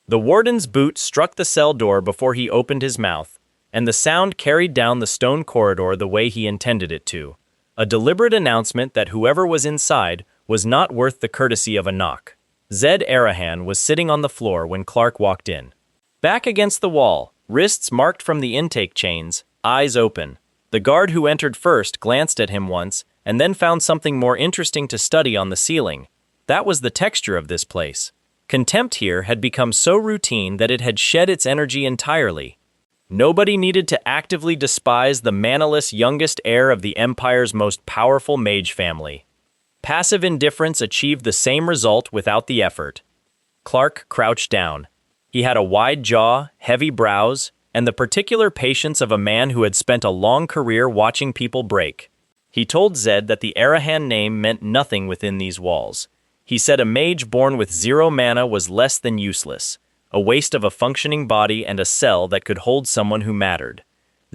The warden's boot struck the cell door before he opened his mouth, and the sound carried down the stone corridor the way he intended it to. A deliberate announcement that whoever was inside was not worth the courtesy of a knock. Zed Arahan was sitting on the floor when Clark walked in. Back against the wall, wrists marked from the intake chains, eyes open. The guard who entered first glanced at him once, and then found something more interesting to study on the ceiling. That was the texture of this place. Contempt here had become so routine that it had shed its energy entirely. Nobody needed to actively despise the manaless youngest heir of the Empire's most powerful mage family. Passive indifference achieved the same result without the effort. Clark crouched down. He had a wide jaw, heavy brows, and the particular patience of a man who had spent a long career watching people break. He told Zed that the Arahan name meant nothing within these walls. He said a mage born with 0 mana was less than useless, a waste of a functioning body and a cell that could hold someone who mattered.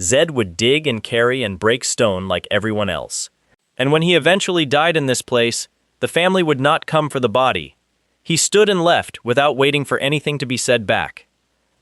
Zed would dig and carry and break stone like everyone else. And when he eventually died in this place, the family would not come for the body. He stood and left without waiting for anything to be said back.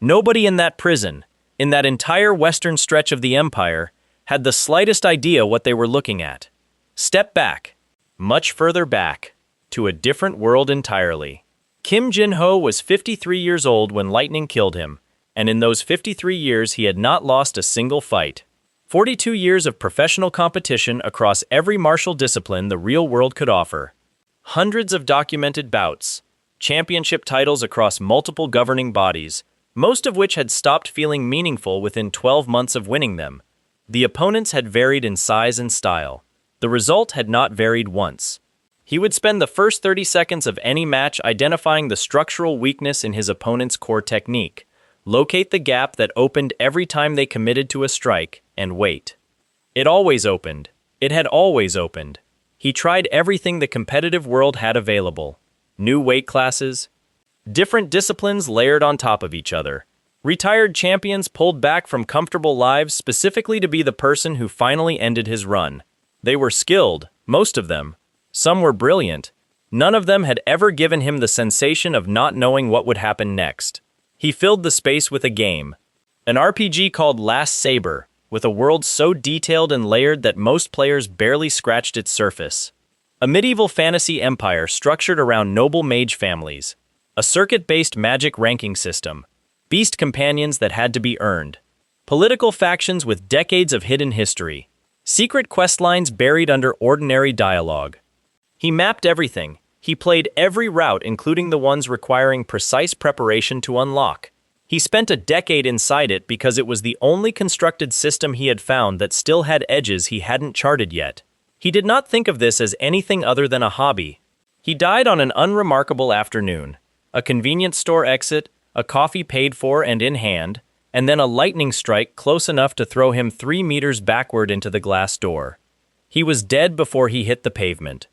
Nobody in that prison, in that entire western stretch of the Empire, had the slightest idea what they were looking at. Step back, much further back, to a different world entirely. Kim Jin-ho was 53 years old when lightning killed him, and in those 53 years he had not lost a single fight. 42 years of professional competition across every martial discipline the real world could offer. Hundreds of documented bouts, championship titles across multiple governing bodies, most of which had stopped feeling meaningful within 12 months of winning them. The opponents had varied in size and style. The result had not varied once. He would spend the first 30 seconds of any match identifying the structural weakness in his opponent's core technique, locate the gap that opened every time they committed to a strike, and wait. It always opened. It had always opened. He tried everything the competitive world had available. New weight classes, different disciplines layered on top of each other. Retired champions pulled back from comfortable lives specifically to be the person who finally ended his run. They were skilled, most of them. Some were brilliant. None of them had ever given him the sensation of not knowing what would happen next. He filled the space with a game. An RPG called Last Saber, with a world so detailed and layered that most players barely scratched its surface. A medieval fantasy empire structured around noble mage families. A circuit-based magic ranking system. Beast companions that had to be earned. Political factions with decades of hidden history. Secret questlines buried under ordinary dialogue. He mapped everything. He played every route, including the ones requiring precise preparation to unlock. He spent a decade inside it because it was the only constructed system he had found that still had edges he hadn't charted yet. He did not think of this as anything other than a hobby. He died on an unremarkable afternoon. A convenience store exit, a coffee paid for and in hand, and then a lightning strike close enough to throw him 3 meters backward into the glass door. He was dead before he hit the pavement.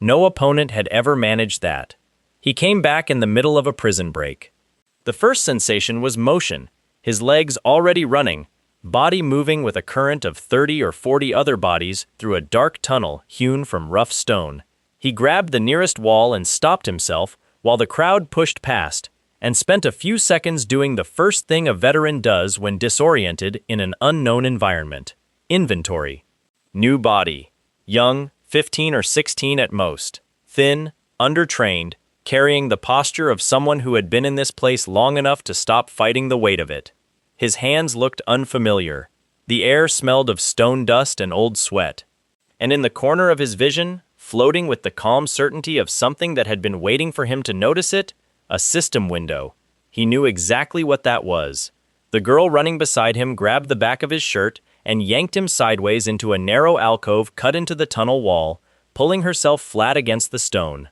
No opponent had ever managed that. He came back in the middle of a prison break. The first sensation was motion, his legs already running, body moving with a current of 30 or 40 other bodies through a dark tunnel hewn from rough stone. He grabbed the nearest wall and stopped himself while the crowd pushed past, and spent a few seconds doing the first thing a veteran does when disoriented in an unknown environment: inventory. New body. Young, 15 or 16 at most. Thin, undertrained, carrying the posture of someone who had been in this place long enough to stop fighting the weight of it. His hands looked unfamiliar. The air smelled of stone dust and old sweat. And in the corner of his vision, floating with the calm certainty of something that had been waiting for him to notice it, a system window. He knew exactly what that was. The girl running beside him grabbed the back of his shirt and yanked him sideways into a narrow alcove cut into the tunnel wall, pulling herself flat against the stone.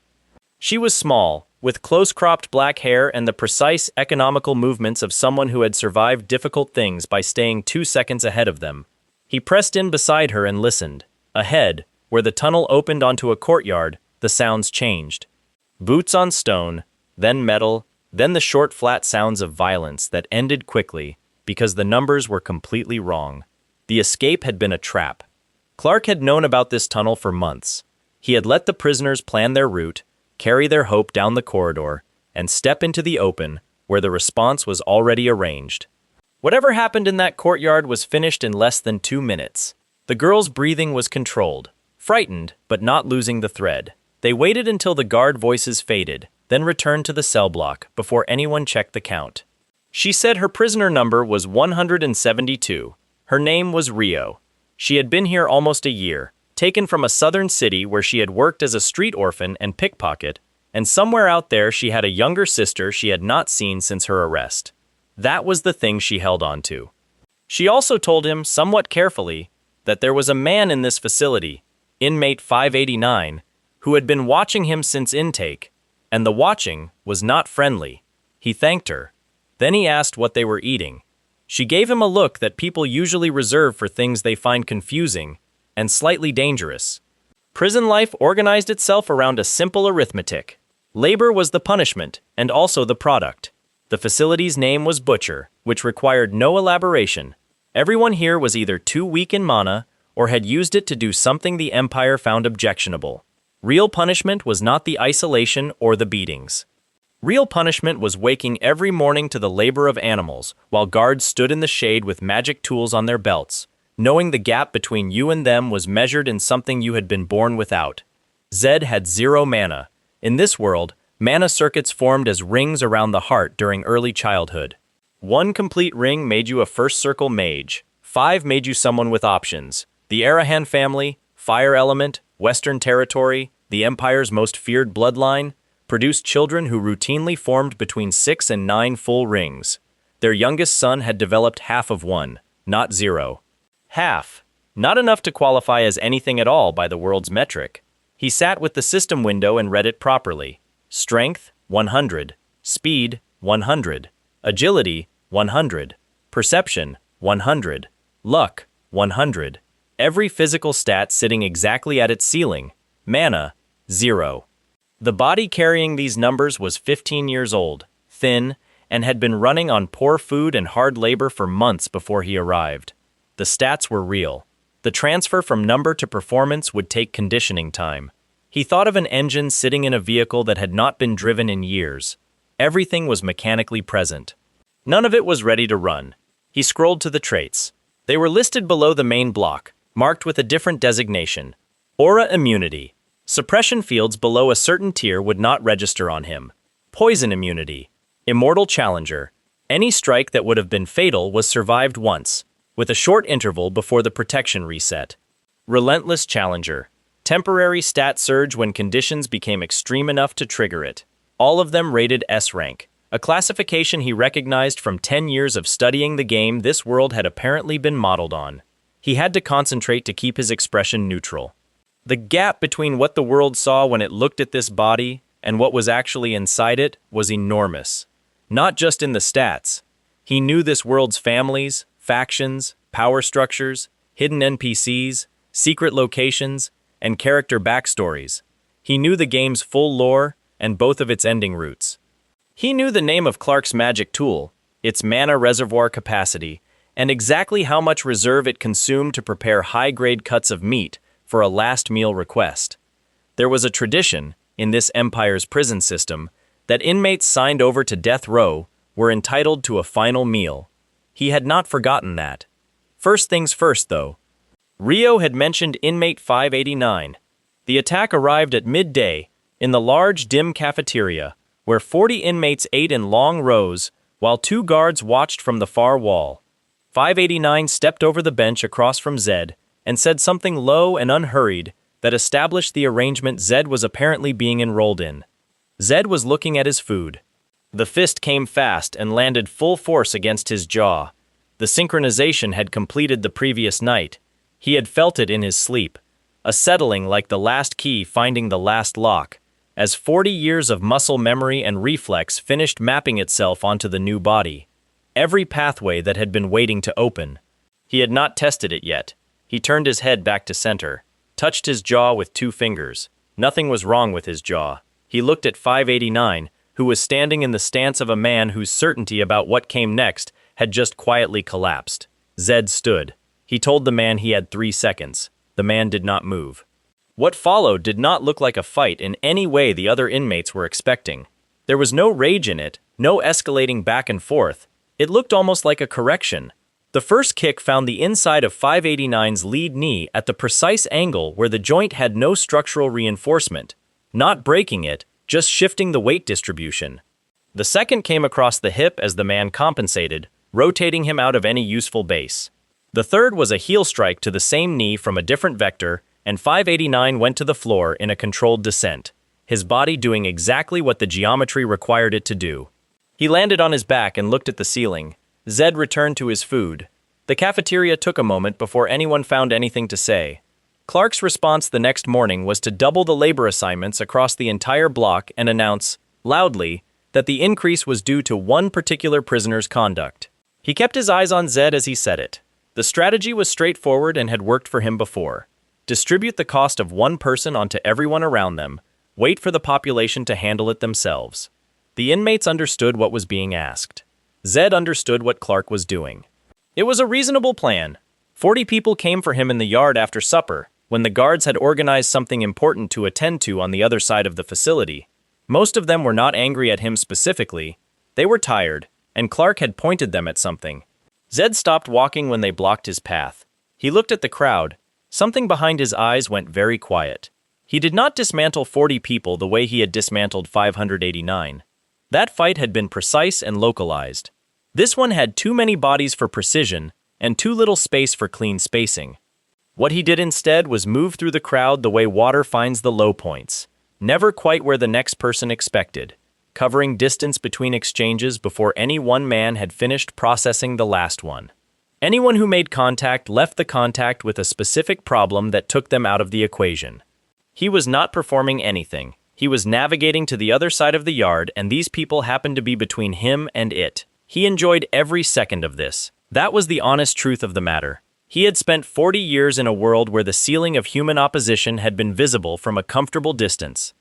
She was small, with close-cropped black hair and the precise, economical movements of someone who had survived difficult things by staying 2 seconds ahead of them. He pressed in beside her and listened. Ahead, where the tunnel opened onto a courtyard, the sounds changed. Boots on stone, then metal, then the short flat sounds of violence that ended quickly because the numbers were completely wrong. The escape had been a trap. Clark had known about this tunnel for months. He had let the prisoners plan their route, carry their hope down the corridor, and step into the open, where the response was already arranged. Whatever happened in that courtyard was finished in less than 2 minutes. The girl's breathing was controlled, frightened, but not losing the thread. They waited until the guard voices faded, then returned to the cell block before anyone checked the count. She said her prisoner number was 172. Her name was Rio. She had been here almost a year, taken from a southern city where she had worked as a street orphan and pickpocket, and somewhere out there she had a younger sister she had not seen since her arrest. That was the thing she held on to. She also told him, somewhat carefully, that there was a man in this facility, inmate 589, who had been watching him since intake, and the watching was not friendly. He thanked her. Then he asked what they were eating. She gave him a look that people usually reserve for things they find confusing and slightly dangerous. Prison life organized itself around a simple arithmetic. Labor was the punishment and also the product. The facility's name was Butcher, which required no elaboration. Everyone here was either too weak in mana or had used it to do something the Empire found objectionable. Real punishment was not the isolation or the beatings. Real punishment was waking every morning to the labor of animals, while guards stood in the shade with magic tools on their belts, knowing the gap between you and them was measured in something you had been born without. Zed had 0 mana. In this world, mana circuits formed as rings around the heart during early childhood. 1 complete ring made you a first circle mage. 5 made you someone with options. The Arahan family, Fire Element, Western Territory, the Empire's most feared bloodline, produced children who routinely formed between 6 and 9 full rings. Their youngest son had developed half of 1, not 0. Half. Not enough to qualify as anything at all by the world's metric. He sat with the system window and read it properly. Strength, 100. Speed, 100. Agility, 100. Perception, 100. Luck, 100. Every physical stat sitting exactly at its ceiling. Mana, 0. The body carrying these numbers was 15 years old, thin, and had been running on poor food and hard labor for months before he arrived. The stats were real. The transfer from number to performance would take conditioning time. He thought of an engine sitting in a vehicle that had not been driven in years. Everything was mechanically present. None of it was ready to run. He scrolled to the traits. They were listed below the main block, marked with a different designation. Aura immunity. Suppression fields below a certain tier would not register on him. Poison immunity. Immortal challenger. Any strike that would have been fatal was survived once, with a short interval before the protection reset. Relentless challenger. Temporary stat surge when conditions became extreme enough to trigger it. All of them rated S rank, a classification he recognized from 10 years of studying the game this world had apparently been modeled on. He had to concentrate to keep his expression neutral. The gap between what the world saw when it looked at this body and what was actually inside it was enormous. Not just in the stats. He knew this world's families, factions, power structures, hidden NPCs, secret locations, and character backstories. He knew the game's full lore and both of its ending routes. He knew the name of Clark's magic tool, its mana reservoir capacity, and exactly how much reserve it consumed to prepare high-grade cuts of meat for a last meal request. There was a tradition, in this Empire's prison system, that inmates signed over to death row were entitled to a final meal. He had not forgotten that. First things first, though. Rio had mentioned inmate 589. The attack arrived at midday in the large, dim cafeteria, where 40 inmates ate in long rows while 2 guards watched from the far wall. 589 stepped over the bench across from Zed and said something low and unhurried that established the arrangement Zed was apparently being enrolled in. Zed was looking at his food. The fist came fast and landed full force against his jaw. The synchronization had completed the previous night. He had felt it in his sleep, a settling like the last key finding the last lock, as 40 years of muscle memory and reflex finished mapping itself onto the new body. Every pathway that had been waiting to open. He had not tested it yet. He turned his head back to center, touched his jaw with 2 fingers. Nothing was wrong with his jaw. He looked at 589, who was standing in the stance of a man whose certainty about what came next had just quietly collapsed. Zed stood. He told the man he had 3 seconds. The man did not move. What followed did not look like a fight in any way the other inmates were expecting. There was no rage in it, No escalating back and forth. It looked almost like a correction. The first kick found the inside of 589's lead knee at the precise angle where the joint had no structural reinforcement, not breaking it, just shifting the weight distribution. The second came across the hip as the man compensated, rotating him out of any useful base. The third was a heel strike to the same knee from a different vector, and 589 went to the floor in a controlled descent, his body doing exactly what the geometry required it to do. He landed on his back and looked at the ceiling. Zed returned to his food. The cafeteria took a moment before anyone found anything to say. Clark's response the next morning was to double the labor assignments across the entire block and announce, loudly, that the increase was due to one particular prisoner's conduct. He kept his eyes on Zed as he said it. The strategy was straightforward and had worked for him before. Distribute the cost of one person onto everyone around them. Wait for the population to handle it themselves. The inmates understood what was being asked. Zed understood what Clark was doing. It was a reasonable plan. 40 people came for him in the yard after supper, when the guards had organized something important to attend to on the other side of the facility. Most of them were not angry at him specifically. They were tired, and Clark had pointed them at something. Zed stopped walking when they blocked his path. He looked at the crowd. Something behind his eyes went very quiet. He did not dismantle 40 people the way he had dismantled 589. That fight had been precise and localized. This one had too many bodies for precision and too little space for clean spacing. What he did instead was move through the crowd the way water finds the low points, never quite where the next person expected, covering distance between exchanges before any one man had finished processing the last one. Anyone who made contact left the contact with a specific problem that took them out of the equation. He was not performing anything. He was navigating to the other side of the yard, and these people happened to be between him and it. He enjoyed every second of this. That was the honest truth of the matter. He had spent 40 years in a world where the ceiling of human opposition had been visible from a comfortable distance.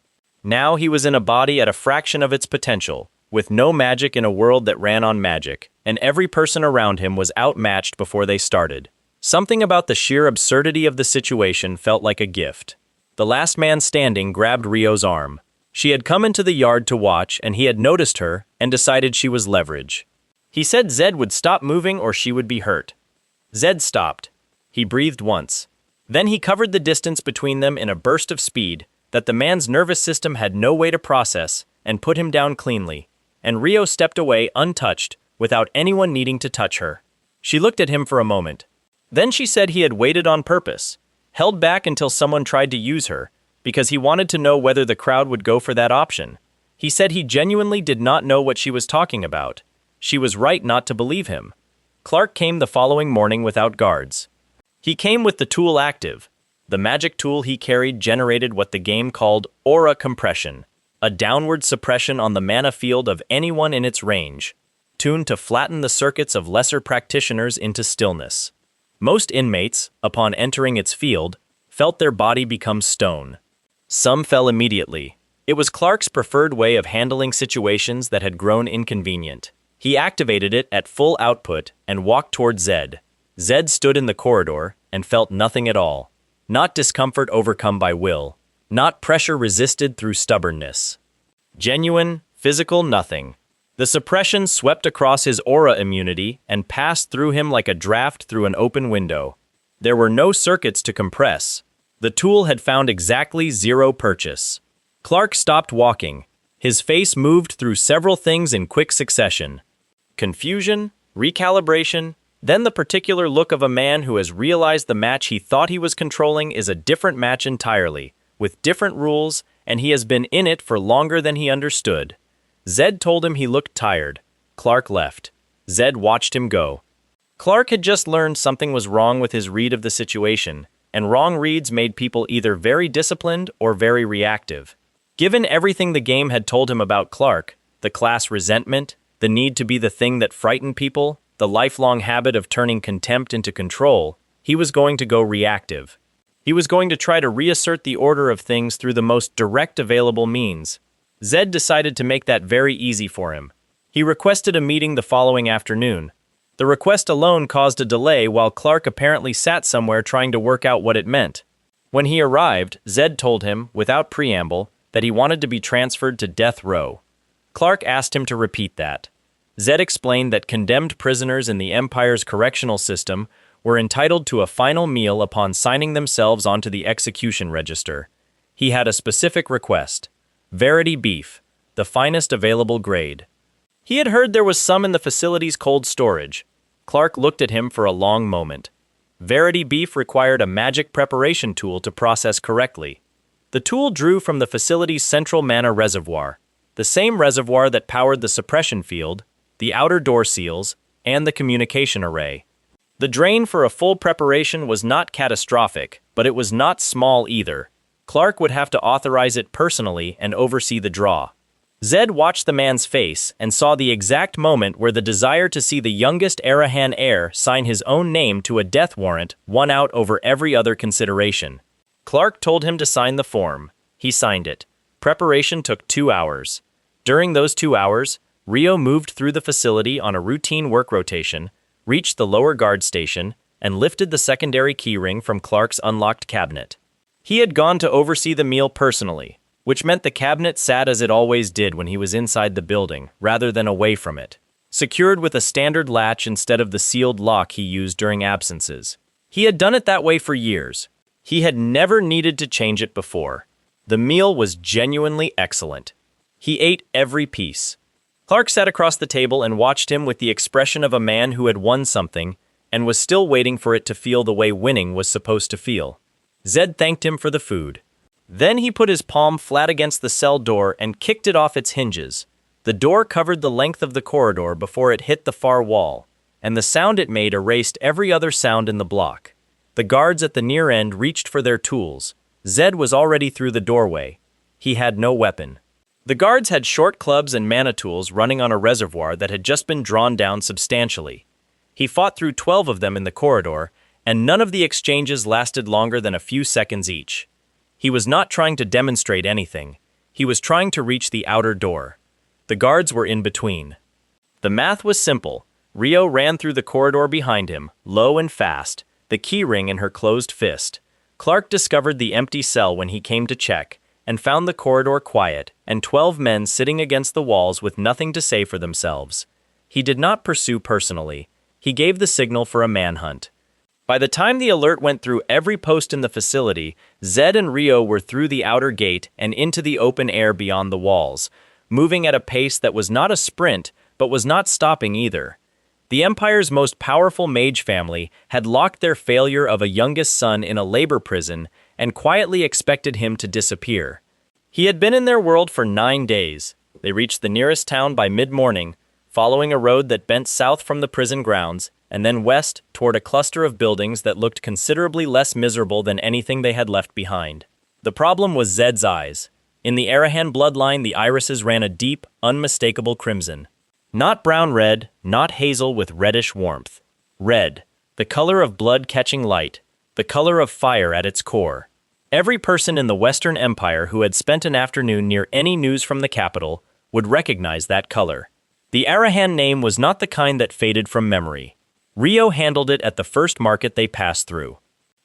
Now he was in a body at a fraction of its potential, with no magic in a world that ran on magic, and every person around him was outmatched before they started. Something about the sheer absurdity of the situation felt like a gift. The last man standing grabbed Rio's arm. She had come into the yard to watch, and he had noticed her and decided she was leverage. He said Zed would stop moving or she would be hurt. Zed stopped. He breathed once. Then he covered the distance between them in a burst of speed that the man's nervous system had no way to process and put him down cleanly, and Rio stepped away untouched without anyone needing to touch her. She looked at him for a moment. Then she said he had waited on purpose, held back until someone tried to use her, because he wanted to know whether the crowd would go for that option. He said he genuinely did not know what she was talking about. She was right not to believe him. Clark came the following morning without guards. He came with the tool active. The magic tool he carried generated what the game called aura compression, a downward suppression on the mana field of anyone in its range, tuned to flatten the circuits of lesser practitioners into stillness. Most inmates, upon entering its field, felt their body become stone. Some fell immediately. It was Clark's preferred way of handling situations that had grown inconvenient. He activated it at full output and walked toward Zed. Zed stood in the corridor and felt nothing at all. Not discomfort overcome by will. Not pressure resisted through stubbornness. Genuine, physical nothing. The suppression swept across his aura immunity and passed through him like a draft through an open window. There were no circuits to compress. The tool had found exactly zero purchase. Clark stopped walking. His face moved through several things in quick succession. Confusion, recalibration, then the particular look of a man who has realized the match he thought he was controlling is a different match entirely, with different rules, and he has been in it for longer than he understood. Zed told him he looked tired. Clark left. Zed watched him go. Clark had just learned something was wrong with his read of the situation, and wrong reads made people either very disciplined or very reactive. Given everything the game had told him about Clark, the class resentment, the need to be the thing that frightened people, the lifelong habit of turning contempt into control, he was going to go reactive. He was going to try to reassert the order of things through the most direct available means. Zed decided to make that very easy for him. He requested a meeting the following afternoon. The request alone caused a delay while Clark apparently sat somewhere trying to work out what it meant. When he arrived, Zed told him, without preamble, that he wanted to be transferred to death row. Clark asked him to repeat that. Zed explained that condemned prisoners in the Empire's correctional system were entitled to a final meal upon signing themselves onto the execution register. He had a specific request: Verity beef, the finest available grade. He had heard there was some in the facility's cold storage. Clark looked at him for a long moment. Verity beef required a magic preparation tool to process correctly. The tool drew from the facility's central mana reservoir, the same reservoir that powered the suppression field, the outer door seals, and the communication array. The drain for a full preparation was not catastrophic, but it was not small either. Clark would have to authorize it personally and oversee the draw. Zed watched the man's face and saw the exact moment where the desire to see the youngest Arahan heir sign his own name to a death warrant won out over every other consideration. Clark told him to sign the form. He signed it. Preparation took 2 hours. During those 2 hours, Rio moved through the facility on a routine work rotation, reached the lower guard station, and lifted the secondary keyring from Clark's unlocked cabinet. He had gone to oversee the meal personally, which meant the cabinet sat as it always did when he was inside the building, rather than away from it, secured with a standard latch instead of the sealed lock he used during absences. He had done it that way for years. He had never needed to change it before. The meal was genuinely excellent. He ate every piece. Clark sat across the table and watched him with the expression of a man who had won something and was still waiting for it to feel the way winning was supposed to feel. Zed thanked him for the food. Then he put his palm flat against the cell door and kicked it off its hinges. The door covered the length of the corridor before it hit the far wall, and the sound it made erased every other sound in the block. The guards at the near end reached for their tools. Zed was already through the doorway. He had no weapon. The guards had short clubs and mana tools running on a reservoir that had just been drawn down substantially. He fought through 12 of them in the corridor, and none of the exchanges lasted longer than a few seconds each. He was not trying to demonstrate anything. He was trying to reach the outer door. The guards were in between. The math was simple. Rio ran through the corridor behind him, low and fast, the keyring in her closed fist. Clark discovered the empty cell when he came to check, and found the corridor quiet, and 12 men sitting against the walls with nothing to say for themselves. He did not pursue personally. He gave the signal for a manhunt. By the time the alert went through every post in the facility, Zed and Rio were through the outer gate and into the open air beyond the walls, moving at a pace that was not a sprint, but was not stopping either. The Empire's most powerful mage family had locked their failure of a youngest son in a labor prison and quietly expected him to disappear. He had been in their world for 9 days. They reached the nearest town by mid-morning, following a road that bent south from the prison grounds, and then west toward a cluster of buildings that looked considerably less miserable than anything they had left behind. The problem was Zed's eyes. In the Arahan bloodline, the irises ran a deep, unmistakable crimson. Not brown-red, not hazel with reddish warmth. Red, the color of blood-catching light, the color of fire at its core. Every person in the Western Empire who had spent an afternoon near any news from the capital would recognize that color. The Arahan name was not the kind that faded from memory. Rio handled it at the first market they passed through.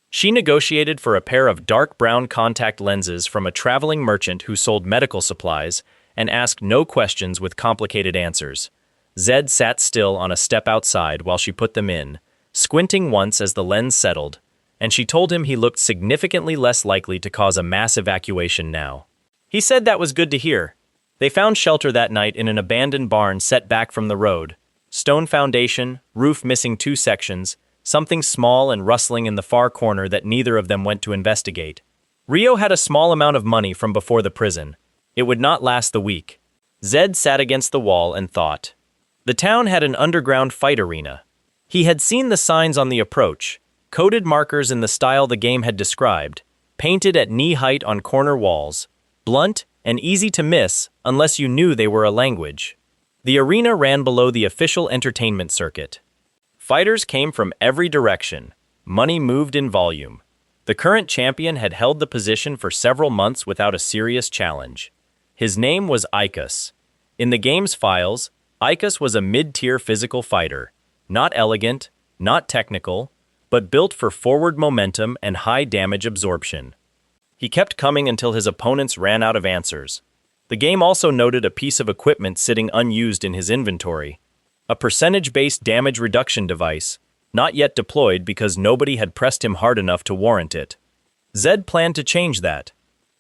She negotiated for a pair of dark brown contact lenses from a traveling merchant who sold medical supplies and asked no questions with complicated answers. Zed sat still on a step outside while she put them in, squinting once as the lens settled, and she told him he looked significantly less likely to cause a mass evacuation now. He said that was good to hear. They found shelter that night in an abandoned barn set back from the road. Stone foundation, roof missing 2 sections, something small and rustling in the far corner that neither of them went to investigate. Rio had a small amount of money from before the prison. It would not last the week. Zed sat against the wall and thought. The town had an underground fight arena. He had seen the signs on the approach, coded markers in the style the game had described, painted at knee height on corner walls, blunt and easy to miss unless you knew they were a language. The arena ran below the official entertainment circuit. Fighters came from every direction. Money moved in volume. The current champion had held the position for several months without a serious challenge. His name was Ikas. In the game's files, Ikas was a mid-tier physical fighter. Not elegant, not technical, but built for forward momentum and high damage absorption. He kept coming until his opponents ran out of answers. The game also noted a piece of equipment sitting unused in his inventory. A percentage-based damage reduction device, not yet deployed because nobody had pressed him hard enough to warrant it. Zed planned to change that.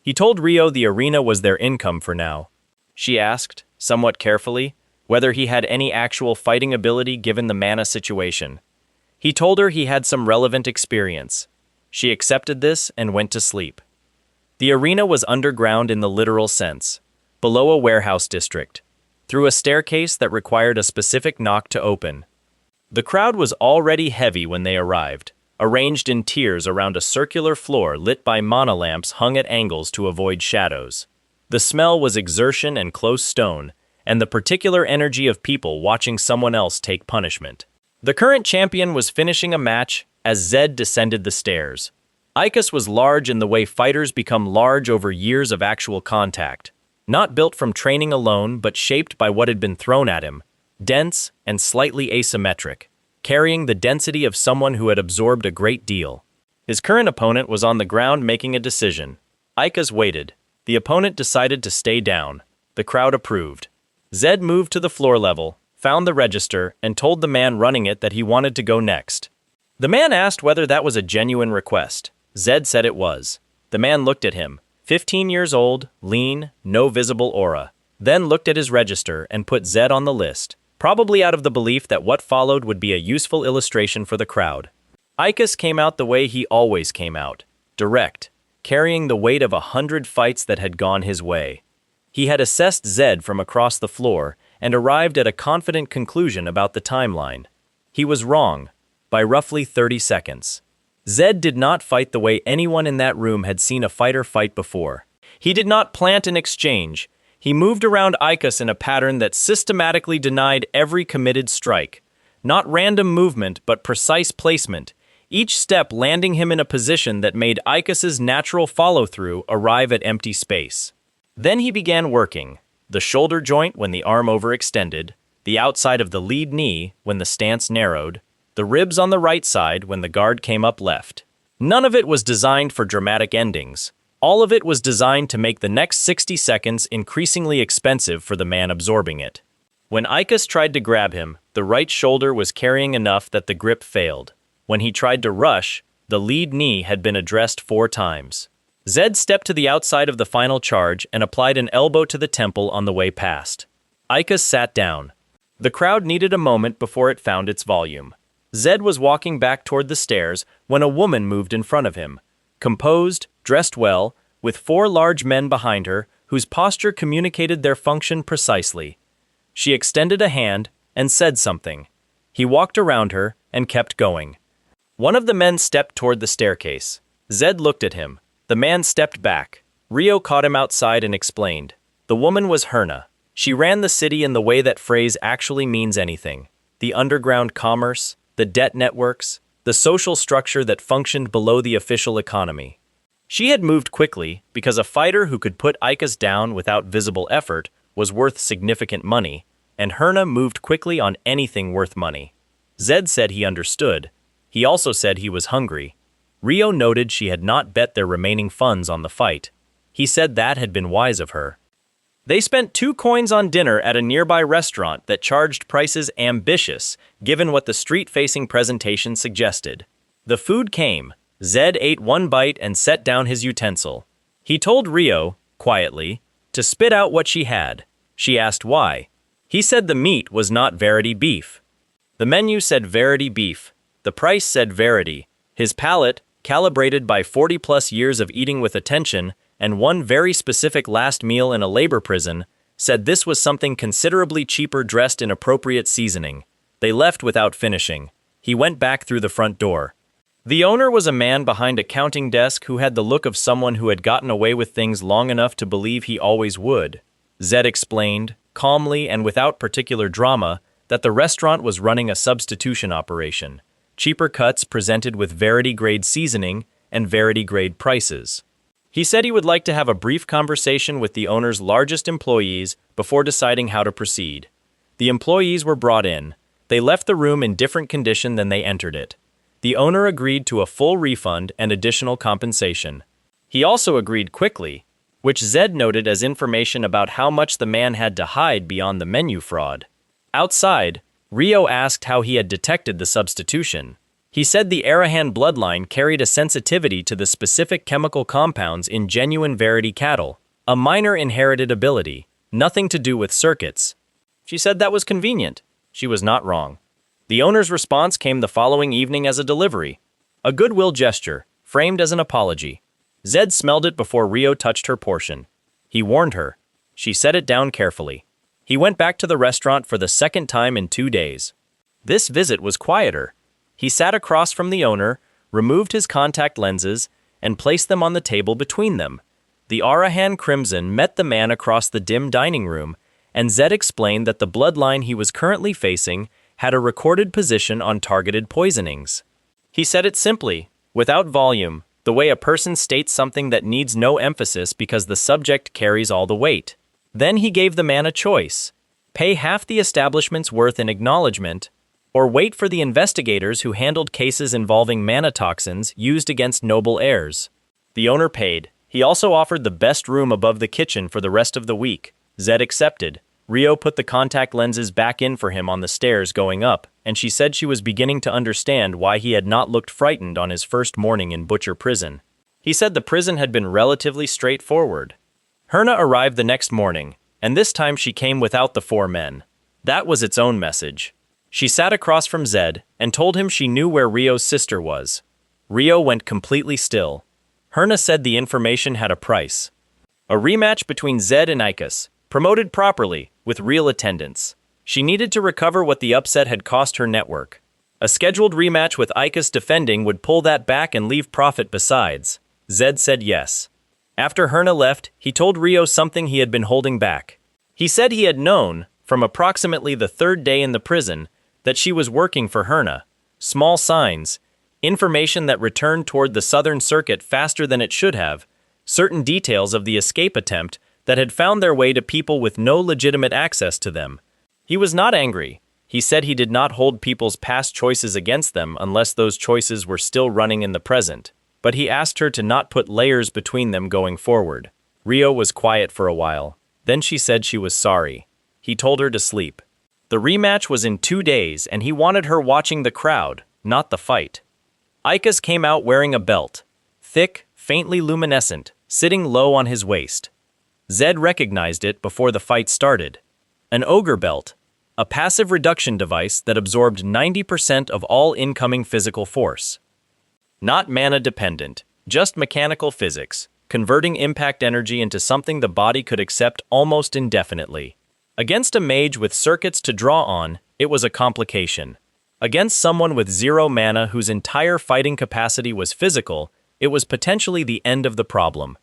He told Rio the arena was their income for now. She asked, somewhat carefully, whether he had any actual fighting ability given the mana situation. He told her he had some relevant experience. She accepted this and went to sleep. The arena was underground in the literal sense, below a warehouse district, through a staircase that required a specific knock to open. The crowd was already heavy when they arrived, arranged in tiers around a circular floor lit by mana lamps hung at angles to avoid shadows. The smell was exertion and close stone, and the particular energy of people watching someone else take punishment. The current champion was finishing a match as Zed descended the stairs. Ikas was large in the way fighters become large over years of actual contact, not built from training alone but shaped by what had been thrown at him, dense and slightly asymmetric, carrying the density of someone who had absorbed a great deal. His current opponent was on the ground making a decision. Ikas waited. The opponent decided to stay down. The crowd approved. Zed moved to the floor level, found the register, and told the man running it that he wanted to go next. The man asked whether that was a genuine request. Zed said it was. The man looked at him, 15 years old, lean, no visible aura, then looked at his register and put Zed on the list, probably out of the belief that what followed would be a useful illustration for the crowd. Ikas came out the way he always came out, direct, carrying the weight of 100 fights that had gone his way. He had assessed Zed from across the floor and arrived at a confident conclusion about the timeline. He was wrong, by roughly 30 seconds. Zed did not fight the way anyone in that room had seen a fighter fight before. He did not plant an exchange. He moved around Ikas in a pattern that systematically denied every committed strike. Not random movement, but precise placement, each step landing him in a position that made Ikas's natural follow-through arrive at empty space. Then he began working, the shoulder joint when the arm overextended, the outside of the lead knee when the stance narrowed, the ribs on the right side when the guard came up left. None of it was designed for dramatic endings. All of it was designed to make the next 60 seconds increasingly expensive for the man absorbing it. When Ikas tried to grab him, the right shoulder was carrying enough that the grip failed. When he tried to rush, the lead knee had been addressed 4 times. Zed stepped to the outside of the final charge and applied an elbow to the temple on the way past. Ikas sat down. The crowd needed a moment before it found its volume. Zed was walking back toward the stairs when a woman moved in front of him, composed, dressed well, with 4 large men behind her whose posture communicated their function precisely. She extended a hand and said something. He walked around her and kept going. One of the men stepped toward the staircase. Zed looked at him. The man stepped back. Rio caught him outside and explained. The woman was Herna. She ran the city in the way that phrase actually means anything. The underground commerce, the debt networks, the social structure that functioned below the official economy. She had moved quickly because a fighter who could put Ikas down without visible effort was worth significant money, and Herna moved quickly on anything worth money. Zed said he understood. He also said he was hungry. Rio noted she had not bet their remaining funds on the fight. He said that had been wise of her. They spent 2 coins on dinner at a nearby restaurant that charged prices ambitious, given what the street-facing presentation suggested. The food came. Zed ate 1 bite and set down his utensil. He told Rio, quietly, to spit out what she had. She asked why. He said the meat was not Verity beef. The menu said Verity beef. The price said Verity. His palate, calibrated by 40-plus years of eating with attention, and 1 very specific last meal in a labor prison, said this was something considerably cheaper dressed in appropriate seasoning. They left without finishing. He went back through the front door. The owner was a man behind a counting desk who had the look of someone who had gotten away with things long enough to believe he always would. Zed explained, calmly and without particular drama, that the restaurant was running a substitution operation. Cheaper cuts presented with Verity-grade seasoning and Verity-grade prices. He said he would like to have a brief conversation with the owner's largest employees before deciding how to proceed. The employees were brought in. They left the room in different condition than they entered it. The owner agreed to a full refund and additional compensation. He also agreed quickly. which Zed noted as information about how much the man had to hide beyond the menu fraud. Outside, Rio asked how he had detected the substitution. He said the Arahan bloodline carried a sensitivity to the specific chemical compounds in genuine Verity cattle, a minor inherited ability, nothing to do with circuits. She said that was convenient. She was not wrong. The owner's response came the following evening as a delivery, a goodwill gesture, framed as an apology. Zed smelled it before Rio touched her portion. He warned her. She set it down carefully. He went back to the restaurant for the second time in 2 days. This visit was quieter. He sat across from the owner, removed his contact lenses, and placed them on the table between them. The Arahan Crimson met the man across the dim dining room, and Zed explained that the bloodline he was currently facing had a recorded position on targeted poisonings. He said it simply, without volume, the way a person states something that needs no emphasis because the subject carries all the weight. Then he gave the man a choice: pay half the establishment's worth in acknowledgement, or wait for the investigators who handled cases involving mana toxins used against noble heirs. The owner paid. He also offered the best room above the kitchen for the rest of the week. Zed accepted. Rio put the contact lenses back in for him on the stairs going up, and she said she was beginning to understand why he had not looked frightened on his first morning in Butcher Prison. He said the prison had been relatively straightforward. Herna arrived the next morning, and this time she came without the 4 men. That was its own message. She sat across from Zed and told him she knew where Rio's sister was. Rio went completely still. Herna said the information had a price. A rematch between Zed and Ikas, promoted properly, with real attendance. She needed to recover what the upset had cost her network. A scheduled rematch with Ikas defending would pull that back and leave profit besides. Zed said yes. After Herna left, he told Rio something he had been holding back. He said he had known, from approximately the 3rd day in the prison, that she was working for Herna. Small signs, information that returned toward the Southern Circuit faster than it should have, certain details of the escape attempt that had found their way to people with no legitimate access to them. He was not angry. He said he did not hold people's past choices against them unless those choices were still running in the present, but he asked her to not put layers between them going forward. Rio was quiet for a while. Then she said she was sorry. He told her to sleep. The rematch was in 2 days, and he wanted her watching the crowd, not the fight. Ikas came out wearing a belt, thick, faintly luminescent, sitting low on his waist. Zed recognized it before the fight started. An ogre belt, a passive reduction device that absorbed 90% of all incoming physical force. Not mana-dependent, just mechanical physics, converting impact energy into something the body could accept almost indefinitely. Against a mage with circuits to draw on, it was a complication. Against someone with 0 mana whose entire fighting capacity was physical, it was potentially the end of the problem.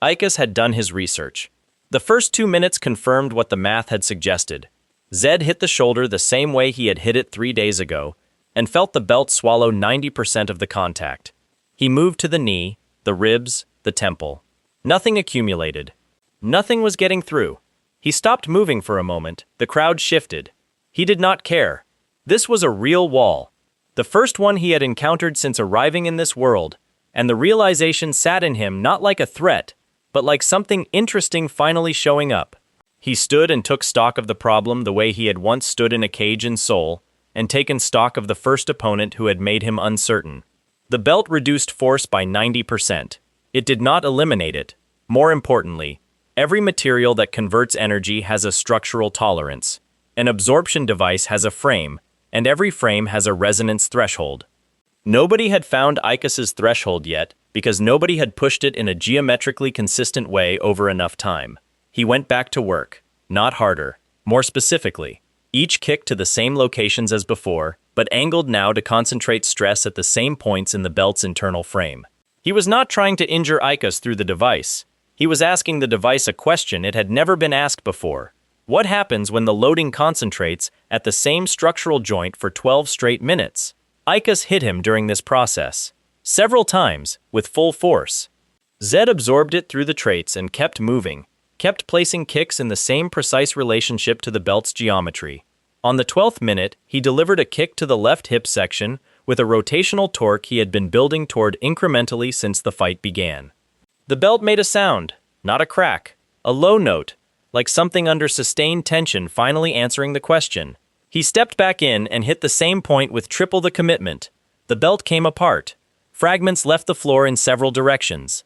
Ikas had done his research. The first 2 minutes confirmed what the math had suggested. Zed hit the shoulder the same way he had hit it 3 days ago, and felt the belt swallow 90% of the contact. He moved to the knee, the ribs, the temple. Nothing accumulated. Nothing was getting through. He stopped moving for a moment. The crowd shifted. He did not care. This was a real wall. The first one he had encountered since arriving in this world, and the realization sat in him not like a threat, but like something interesting finally showing up. He stood and took stock of the problem the way he had once stood in a cage in Seoul, and taken stock of the first opponent who had made him uncertain. The belt reduced force by 90%. It did not eliminate it. More importantly, every material that converts energy has a structural tolerance. An absorption device has a frame, and every frame has a resonance threshold. Nobody had found Ikas's threshold yet, because nobody had pushed it in a geometrically consistent way over enough time. He went back to work, not harder, more specifically. Each kick to the same locations as before, but angled now to concentrate stress at the same points in the belt's internal frame. He was not trying to injure Ikas through the device. He was asking the device a question it had never been asked before. What happens when the loading concentrates at the same structural joint for 12 straight minutes? Ikas hit him during this process. Several times, with full force. Zed absorbed it through the traits and kept moving, kept placing kicks in the same precise relationship to the belt's geometry. On the 12th minute, he delivered a kick to the left hip section with a rotational torque he had been building toward incrementally since the fight began. The belt made a sound, Not a crack. A low note, like something under sustained tension finally answering the question. He stepped back in and hit the same point with triple the commitment. The belt came apart. Fragments left the floor in several directions.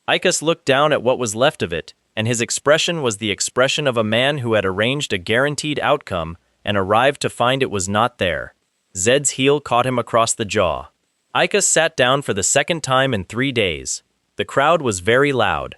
Ikas looked down at what was left of it, and his expression was the expression of a man who had arranged a guaranteed outcome and arrived to find it was not there. Zed's heel caught him across the jaw. Ikas sat down for the second time in 3 days. The crowd was very loud.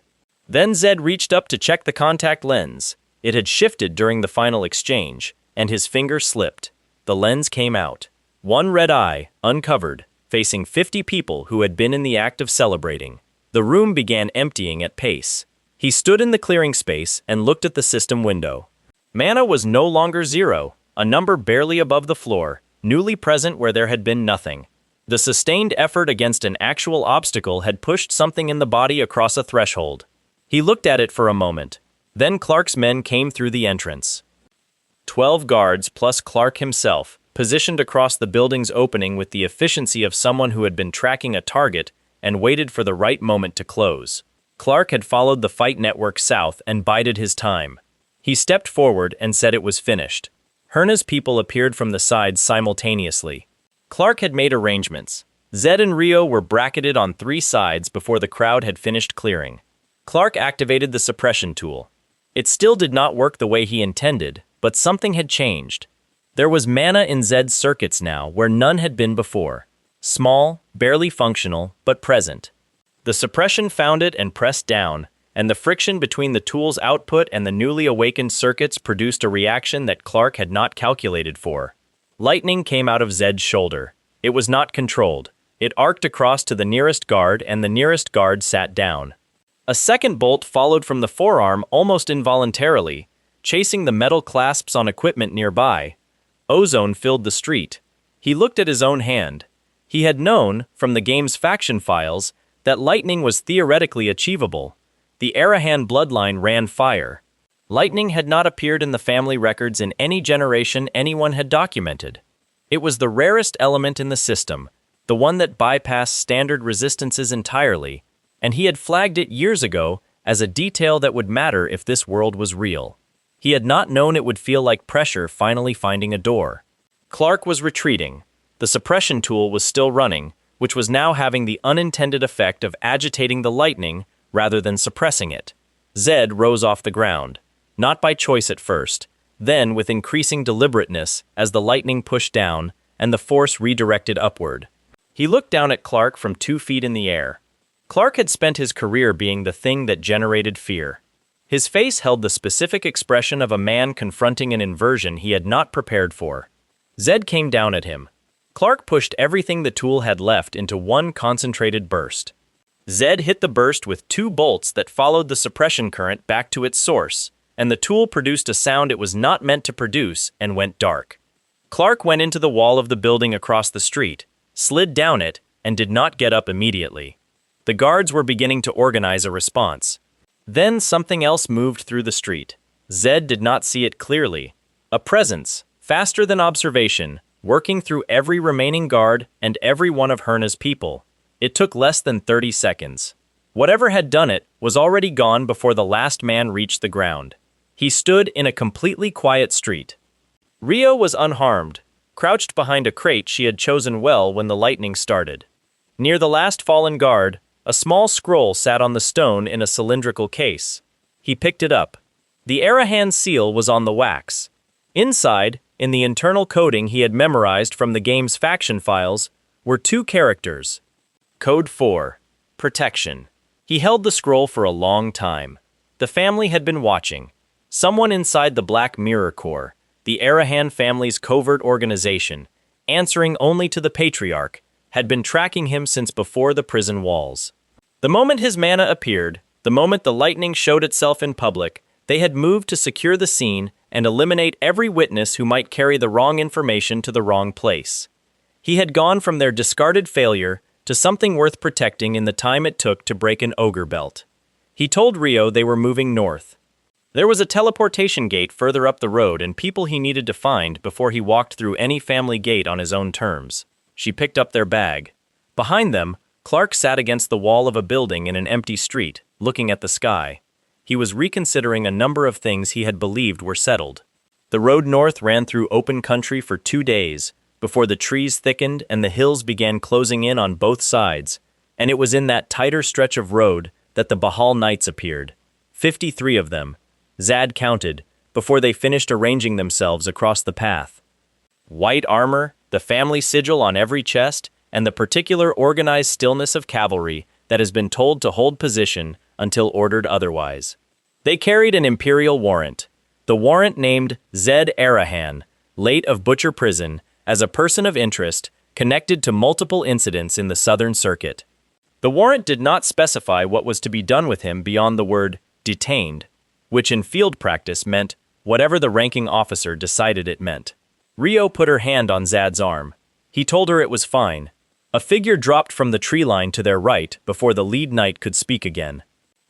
Then Zed reached up to check the contact lens. It had shifted during the final exchange, and his finger slipped. The lens came out. One red eye, uncovered, facing 50 people who had been in the act of celebrating. The room began emptying at pace. He stood in the clearing space and looked at the system window. Mana was no longer 0, a number barely above the floor, newly present where there had been nothing. The sustained effort against an actual obstacle had pushed something in the body across a threshold. He looked at it for a moment. Then Clark's men came through the entrance. 12 guards plus Clark himself, positioned across the building's opening with the efficiency of someone who had been tracking a target and waited for the right moment to close. Clark had followed the fight network south and bided his time. He stepped forward and said it was finished. Herna's people appeared from the sides simultaneously. Clark had made arrangements. Zed and Rio were bracketed on 3 sides before the crowd had finished clearing. Clark activated the suppression tool. It still did not work the way he intended, but something had changed. There was mana in Zed's circuits now where none had been before. Small, barely functional, but present. The suppression found it and pressed down, and the friction between the tool's output and the newly awakened circuits produced a reaction that Clark had not calculated for. Lightning came out of Zed's shoulder. It was not controlled. It arced across to the nearest guard, and the nearest guard sat down. A second bolt followed from the forearm almost involuntarily, chasing the metal clasps on equipment nearby. Ozone filled the street. He looked at his own hand. He had known, from the game's faction files, that lightning was theoretically achievable. The Arahan bloodline ran fire. Lightning had not appeared in the family records in any generation anyone had documented. It was the rarest element in the system, the one that bypassed standard resistances entirely, and he had flagged it years ago as a detail that would matter if this world was real. He had not known it would feel like pressure finally finding a door. Clark was retreating. The suppression tool was still running, which was now having the unintended effect of agitating the lightning rather than suppressing it. Zed rose off the ground, not by choice at first, then with increasing deliberateness as the lightning pushed down and the force redirected upward. He looked down at Clark from 2 feet in the air. Clark had spent his career being the thing that generated fear. His face held the specific expression of a man confronting an inversion he had not prepared for. Zed came down at him. Clark pushed everything the tool had left into one concentrated burst. Zed hit the burst with 2 bolts that followed the suppression current back to its source, and the tool produced a sound it was not meant to produce and went dark. Clark went into the wall of the building across the street, slid down it, and did not get up immediately. The guards were beginning to organize a response. Then something else moved through the street. Zed did not see it clearly. A presence, faster than observation, working through every remaining guard and every one of Herna's people. It took less than 30 seconds. Whatever had done it was already gone before the last man reached the ground. He stood in a completely quiet street. Rio was unharmed, crouched behind a crate she had chosen well when the lightning started. Near the last fallen guard, a small scroll sat on the stone in a cylindrical case. He picked it up. The Arahan seal was on the wax. Inside, in the internal coding he had memorized from the game's faction files, were 2 characters. Code 4. Protection. He held the scroll for a long time. The family had been watching. Someone inside the Black Mirror Corps, the Arahan family's covert organization, answering only to the Patriarch, had been tracking him since before the prison walls. The moment his mana appeared, the moment the lightning showed itself in public, they had moved to secure the scene and eliminate every witness who might carry the wrong information to the wrong place. He had gone from their discarded failure to something worth protecting in the time it took to break an ogre belt. He told Rio they were moving north. There was a teleportation gate further up the road and people he needed to find before he walked through any family gate on his own terms. She picked up their bag. Behind them, Clark sat against the wall of a building in an empty street, looking at the sky. he was reconsidering a number of things he had believed were settled. The road north ran through open country for 2 days, before the trees thickened and the hills began closing in on both sides, and it was in that tighter stretch of road that the Bahal Knights appeared. 53 of them, Zad counted, before they finished arranging themselves across the path. White armor, the family sigil on every chest, and the particular organized stillness of cavalry that has been told to hold position until ordered otherwise. They carried an imperial warrant. The warrant named Zed Arahan, late of Butcher Prison, as a person of interest connected to multiple incidents in the Southern Circuit. The warrant did not specify what was to be done with him beyond the word detained, which in field practice meant whatever the ranking officer decided it meant. Rio put her hand on Zad's arm. He told her it was fine. A figure dropped from the tree line to their right before the lead knight could speak again.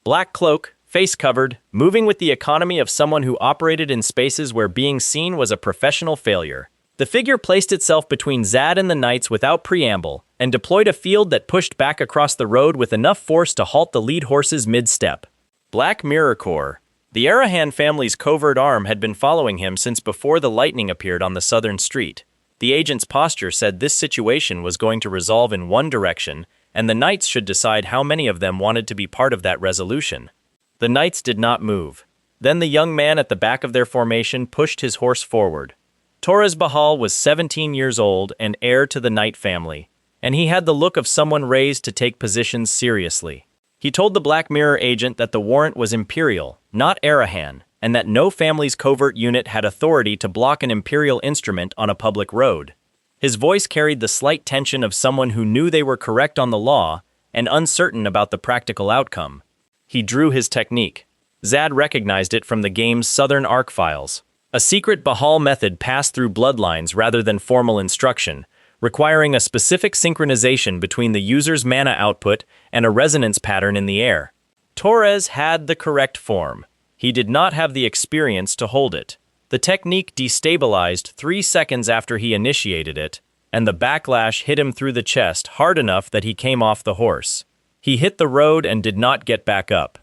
Black cloak, face covered, moving with the economy of someone who operated in spaces where being seen was a professional failure. The figure placed itself between Zad and the knights without preamble, and deployed a field that pushed back across the road with enough force to halt the lead horses mid-step. Black Mirror Corps. The Arahan family's covert arm had been following him since before the lightning appeared on the southern street. The agent's posture said this situation was going to resolve in one direction, and the knights should decide how many of them wanted to be part of that resolution. The knights did not move. Then the young man at the back of their formation pushed his horse forward. Torres Bahal was 17 years old and heir to the Knight family, and he had the look of someone raised to take positions seriously. He told the Black Mirror agent that the warrant was imperial, not Arahan, and that no family's covert unit had authority to block an imperial instrument on a public road. His voice carried the slight tension of someone who knew they were correct on the law and uncertain about the practical outcome. He drew his technique. Zad recognized it from the game's Southern Arc files. A secret Bahal method passed through bloodlines rather than formal instruction, requiring a specific synchronization between the user's mana output and a resonance pattern in the air. Torres had the correct form. He did not have the experience to hold it. The technique destabilized 3 seconds after he initiated it, and the backlash hit him through the chest hard enough that he came off the horse. He hit the road and did not get back up.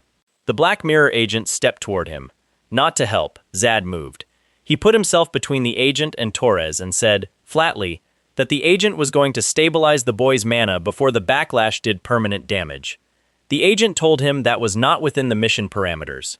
The Black Mirror agent stepped toward him. Not to help, Zad moved. He put himself between the agent and Torres and said, flatly, that the agent was going to stabilize the boy's mana before the backlash did permanent damage. The agent told him that was not within the mission parameters.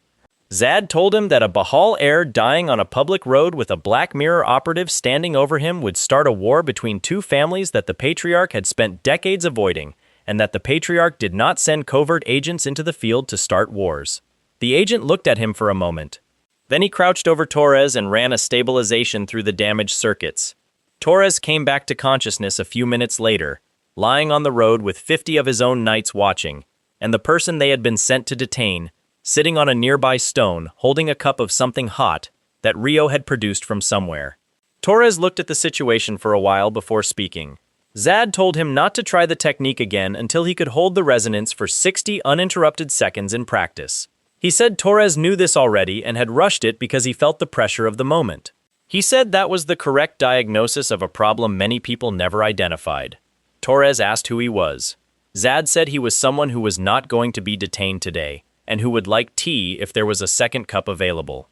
Zad told him that a Bahal heir dying on a public road with a Black Mirror operative standing over him would start a war between two families that the Patriarch had spent decades avoiding, and that the Patriarch did not send covert agents into the field to start wars. The agent looked at him for a moment. Then he crouched over Torres and ran a stabilization through the damaged circuits. Torres came back to consciousness a few minutes later, lying on the road with 50 of his own knights watching, and the person they had been sent to detain, sitting on a nearby stone holding a cup of something hot that Rio had produced from somewhere. Torres looked at the situation for a while before speaking. Zad told him not to try the technique again until he could hold the resonance for 60 uninterrupted seconds in practice. He said Torres knew this already and had rushed it because he felt the pressure of the moment. He said that was the correct diagnosis of a problem many people never identified. Torres asked who he was. Zad said he was someone who was not going to be detained today, and who would like tea if there was a second cup available.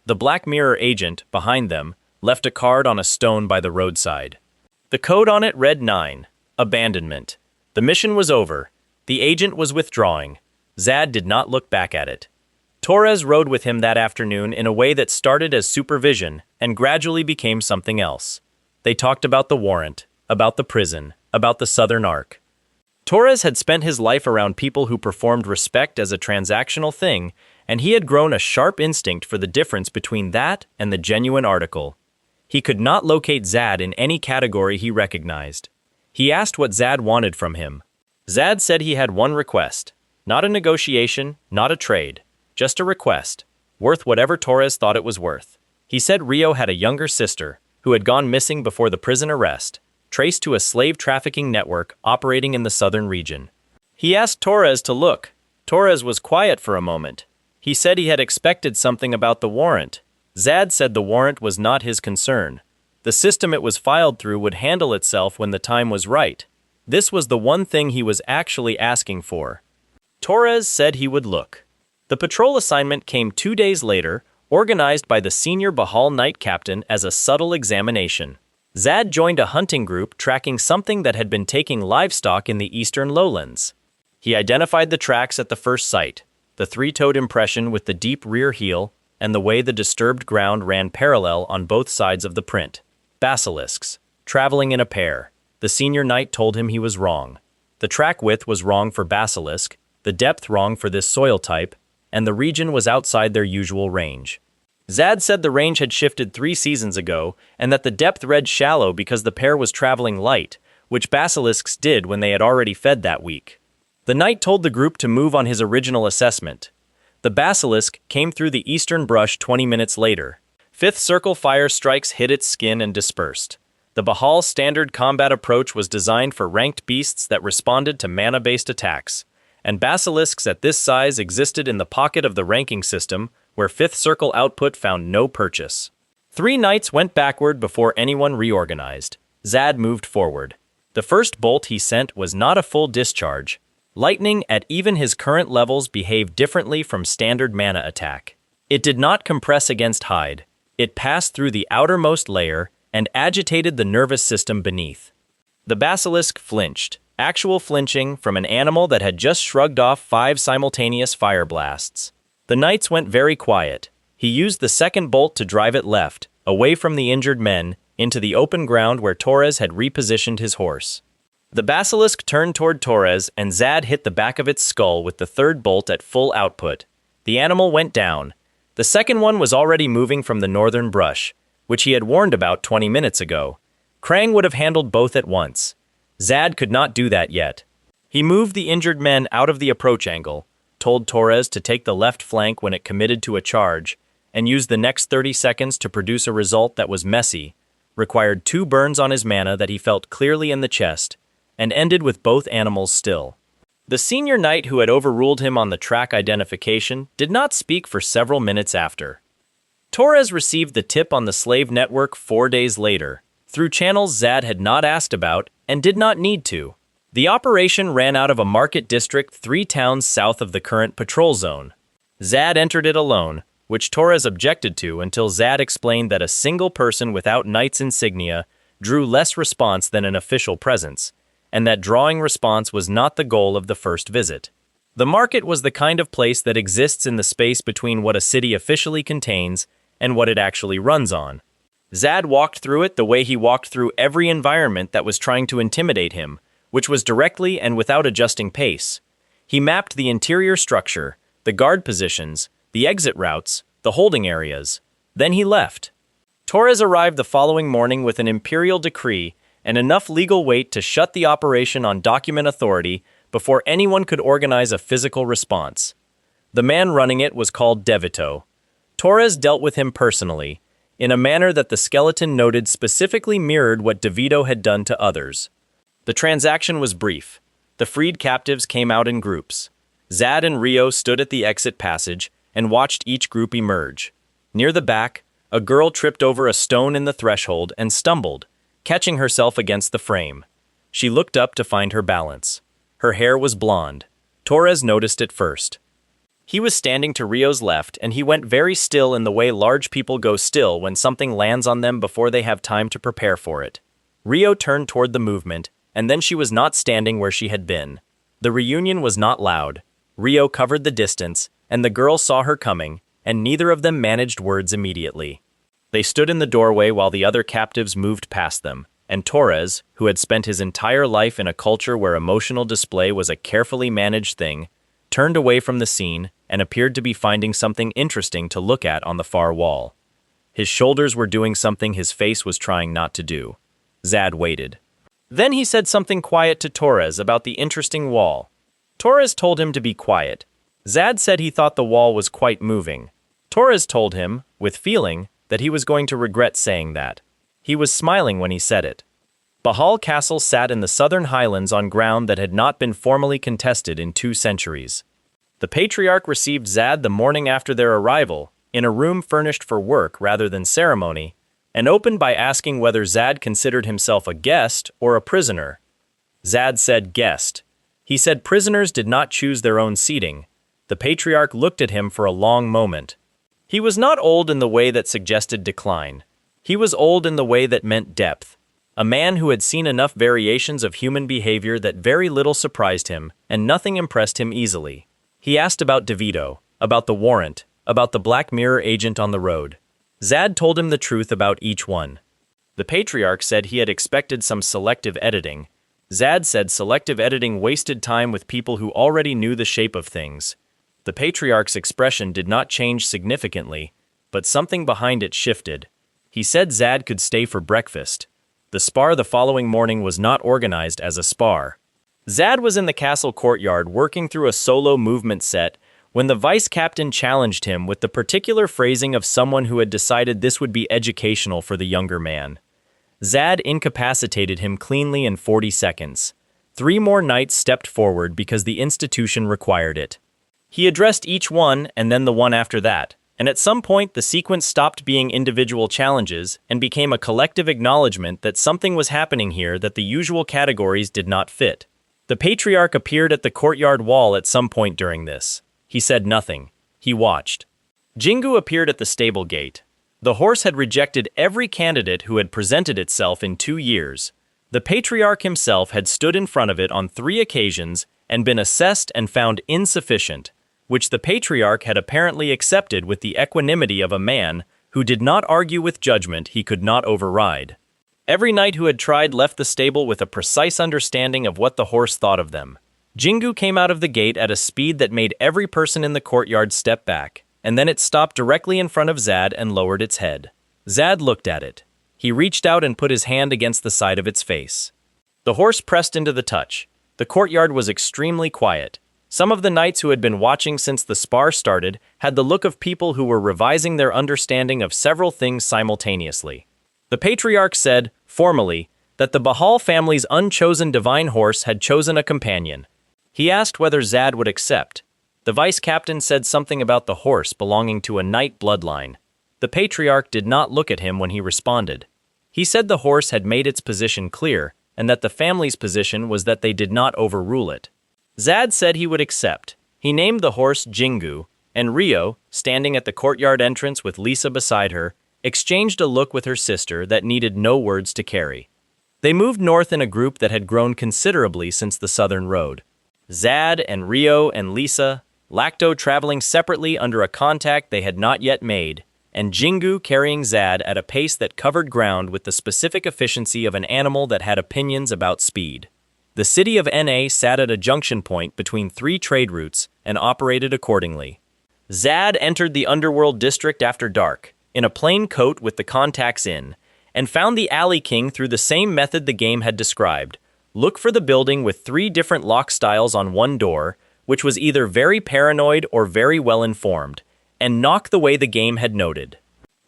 The Black Mirror agent, behind them, left a card on a stone by the roadside. The code on it read 9, abandonment. The mission was over. The agent was withdrawing. Zad did not look back at it. Torres rode with him that afternoon in a way that started as supervision and gradually became something else. They talked about the warrant, about the prison, about the Southern Arc. Torres had spent his life around people who performed respect as a transactional thing, and he had grown a sharp instinct for the difference between that and the genuine article. He could not locate Zad in any category he recognized. He asked what Zad wanted from him. Zad said he had one request. Not a negotiation, not a trade. Just a request, worth whatever Torres thought it was worth. He said Rio had a younger sister, who had gone missing before the prison arrest, traced to a slave trafficking network operating in the southern region. He asked Torres to look. Torres was quiet for a moment. He said he had expected something about the warrant. Zad said the warrant was not his concern. The system it was filed through would handle itself when the time was right. This was the one thing he was actually asking for. Torres said he would look. The patrol assignment came 2 days later, organized by the senior Bahal Knight captain as a subtle examination. Zad joined a hunting group tracking something that had been taking livestock in the eastern lowlands. He identified the tracks at the first sight, the three-toed impression with the deep rear heel, and the way the disturbed ground ran parallel on both sides of the print. Basilisks, traveling in a pair. The senior knight told him he was wrong. The track width was wrong for basilisk, the depth wrong for this soil type, and the region was outside their usual range. Zad said the range had shifted 3 seasons ago, and that the depth read shallow because the pair was traveling light, which basilisks did when they had already fed that week. The knight told the group to move on his original assessment. The basilisk came through the eastern brush 20 minutes later. Fifth circle fire strikes hit its skin and dispersed. The Bahal standard combat approach was designed for ranked beasts that responded to mana-based attacks, and basilisks at this size existed in the pocket of the ranking system where fifth circle output found no purchase. 3 knights went backward before anyone reorganized. Zad moved forward. The first bolt he sent was not a full discharge. Lightning at even his current levels behaved differently from standard mana attack. It did not compress against hide. It passed through the outermost layer and agitated the nervous system beneath. The basilisk flinched, actual flinching from an animal that had just shrugged off 5 simultaneous fire blasts. The knights went very quiet. He used the second bolt to drive it left, away from the injured men, into the open ground where Torres had repositioned his horse. The basilisk turned toward Torres, and Zad hit the back of its skull with the third bolt at full output. The animal went down. The second one was already moving from the northern brush, which he had warned about 20 minutes ago. Krang would have handled both at once. Zad could not do that yet. He moved the injured men out of the approach angle, told Torres to take the left flank when it committed to a charge, and used the next 30 seconds to produce a result that was messy, required 2 burns on his mana that he felt clearly in the chest, and ended with both animals still. The senior knight who had overruled him on the track identification did not speak for several minutes after. Torres received the tip on the slave network 4 days later, through channels Zad had not asked about and did not need to. The operation ran out of a market district 3 towns south of the current patrol zone. Zad entered it alone, which Torres objected to until Zad explained that a single person without knight's insignia drew less response than an official presence, and that drawing response was not the goal of the first visit. The market was the kind of place that exists in the space between what a city officially contains and what it actually runs on. Zad walked through it the way he walked through every environment that was trying to intimidate him, which was directly and without adjusting pace. He mapped the interior structure, the guard positions, the exit routes, the holding areas. Then he left. Torres arrived the following morning with an imperial decree and enough legal weight to shut the operation on document authority before anyone could organize a physical response. The man running it was called Devito. Torres dealt with him personally, in a manner that the skeleton noted specifically mirrored what DeVito had done to others. The transaction was brief. The freed captives came out in groups. Zad and Rio stood at the exit passage and watched each group emerge. Near the back, a girl tripped over a stone in the threshold and stumbled, catching herself against the frame. She looked up to find her balance. Her hair was blonde. Torres noticed it first. He was standing to Rio's left, and he went very still in the way large people go still when something lands on them before they have time to prepare for it. Rio turned toward the movement, and then she was not standing where she had been. The reunion was not loud. Rio covered the distance, and the girl saw her coming, and neither of them managed words immediately. They stood in the doorway while the other captives moved past them, and Torres, who had spent his entire life in a culture where emotional display was a carefully managed thing, turned away from the scene and appeared to be finding something interesting to look at on the far wall. His shoulders were doing something his face was trying not to do. Zad waited. Then he said something quiet to Torres about the interesting wall. Torres told him to be quiet. Zad said he thought the wall was quite moving. Torres told him, with feeling, that he was going to regret saying that. He was smiling when he said it. Bahal Castle sat in the southern highlands on ground that had not been formally contested in 2 centuries. The patriarch received Zad the morning after their arrival, in a room furnished for work rather than ceremony, and opened by asking whether Zad considered himself a guest or a prisoner. Zad said guest. He said prisoners did not choose their own seating. The patriarch looked at him for a long moment. He was not old in the way that suggested decline. He was old in the way that meant depth. A man who had seen enough variations of human behavior that very little surprised him, and nothing impressed him easily. He asked about DeVito, about the warrant, about the Black Mirror agent on the road. Zad told him the truth about each one. The patriarch said he had expected some selective editing. Zad said selective editing wasted time with people who already knew the shape of things. The patriarch's expression did not change significantly, but something behind it shifted. He said Zad could stay for breakfast. The spar the following morning was not organized as a spar. Zad was in the castle courtyard working through a solo movement set when the vice captain challenged him with the particular phrasing of someone who had decided this would be educational for the younger man. Zad incapacitated him cleanly in 40 seconds. 3 more knights stepped forward because the institution required it. He addressed each one and then the one after that, and at some point the sequence stopped being individual challenges and became a collective acknowledgement that something was happening here that the usual categories did not fit. The patriarch appeared at the courtyard wall at some point during this. He said nothing. He watched. Jingu appeared at the stable gate. The horse had rejected every candidate who had presented itself in 2 years. The patriarch himself had stood in front of it on 3 occasions and been assessed and found insufficient, which the patriarch had apparently accepted with the equanimity of a man who did not argue with judgment he could not override. Every knight who had tried left the stable with a precise understanding of what the horse thought of them. Jingu came out of the gate at a speed that made every person in the courtyard step back, and then it stopped directly in front of Zad and lowered its head. Zad looked at it. He reached out and put his hand against the side of its face. The horse pressed into the touch. The courtyard was extremely quiet. Some of the knights who had been watching since the spar started had the look of people who were revising their understanding of several things simultaneously. The patriarch said, formally, that the Bahal family's unchosen divine horse had chosen a companion. He asked whether Zad would accept. The vice captain said something about the horse belonging to a knight bloodline. The patriarch did not look at him when he responded. He said the horse had made its position clear, and that the family's position was that they did not overrule it. Zad said he would accept. He named the horse Jingu, and Rio, standing at the courtyard entrance with Lisa beside her, exchanged a look with her sister that needed no words to carry. They moved north in a group that had grown considerably since the southern road. Zad and Rio and Lisa, Lacto traveling separately under a contact they had not yet made, and Jingu carrying Zad at a pace that covered ground with the specific efficiency of an animal that had opinions about speed. The city of NA sat at a junction point between 3 trade routes and operated accordingly. Zad entered the underworld district after dark, in a plain coat with the contacts in, and found the Alley King through the same method the game had described. Look for the building with 3 different lock styles on one door, which was either very paranoid or very well-informed, and knock the way the game had noted.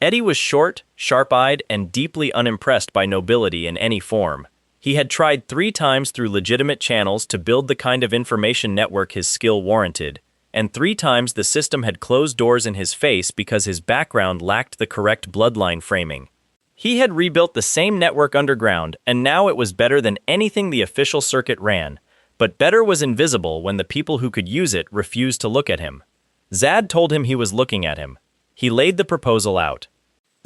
Eddie was short, sharp-eyed, and deeply unimpressed by nobility in any form. He had tried 3 times through legitimate channels to build the kind of information network his skill warranted, and 3 times the system had closed doors in his face because his background lacked the correct bloodline framing. He had rebuilt the same network underground, and now it was better than anything the official circuit ran, but better was invisible when the people who could use it refused to look at him. Zad told him he was looking at him. He laid the proposal out.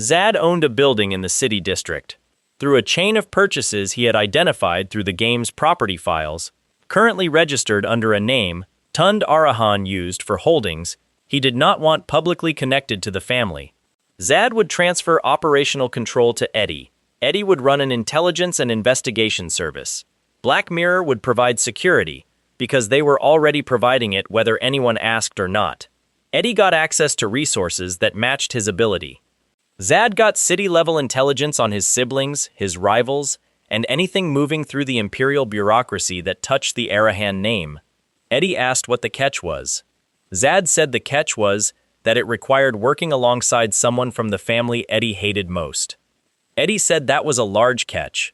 Zad owned a building in the city district. Through a chain of purchases he had identified through the game's property files, currently registered under a name Tund Arahan used for holdings, he did not want publicly connected to the family. Zad would transfer operational control to Eddie. Eddie would run an intelligence and investigation service. Black Mirror would provide security, because they were already providing it whether anyone asked or not. Eddie got access to resources that matched his ability. Zad got city-level intelligence on his siblings, his rivals, and anything moving through the imperial bureaucracy that touched the Arahan name. Eddie asked what the catch was. Zad said the catch was that it required working alongside someone from the family Eddie hated most. Eddie said that was a large catch.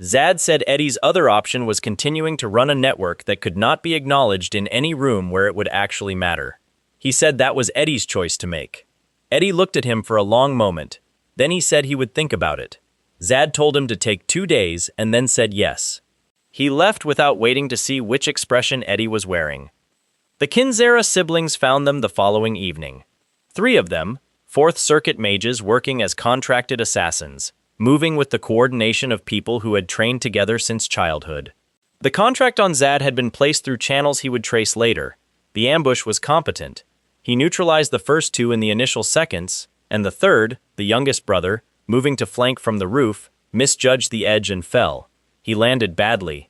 Zad said Eddie's other option was continuing to run a network that could not be acknowledged in any room where it would actually matter. He said that was Eddie's choice to make. Eddie looked at him for a long moment. Then he said he would think about it. Zad told him to take 2 days and then said yes. He left without waiting to see which expression Eddie was wearing. The Kinzera siblings found them the following evening. 3 of them, Fourth Circuit mages working as contracted assassins, moving with the coordination of people who had trained together since childhood. The contract on Zad had been placed through channels he would trace later. The ambush was competent. He neutralized the first 2 in the initial seconds, and the third, the youngest brother, moving to flank from the roof, misjudged the edge and fell. He landed badly.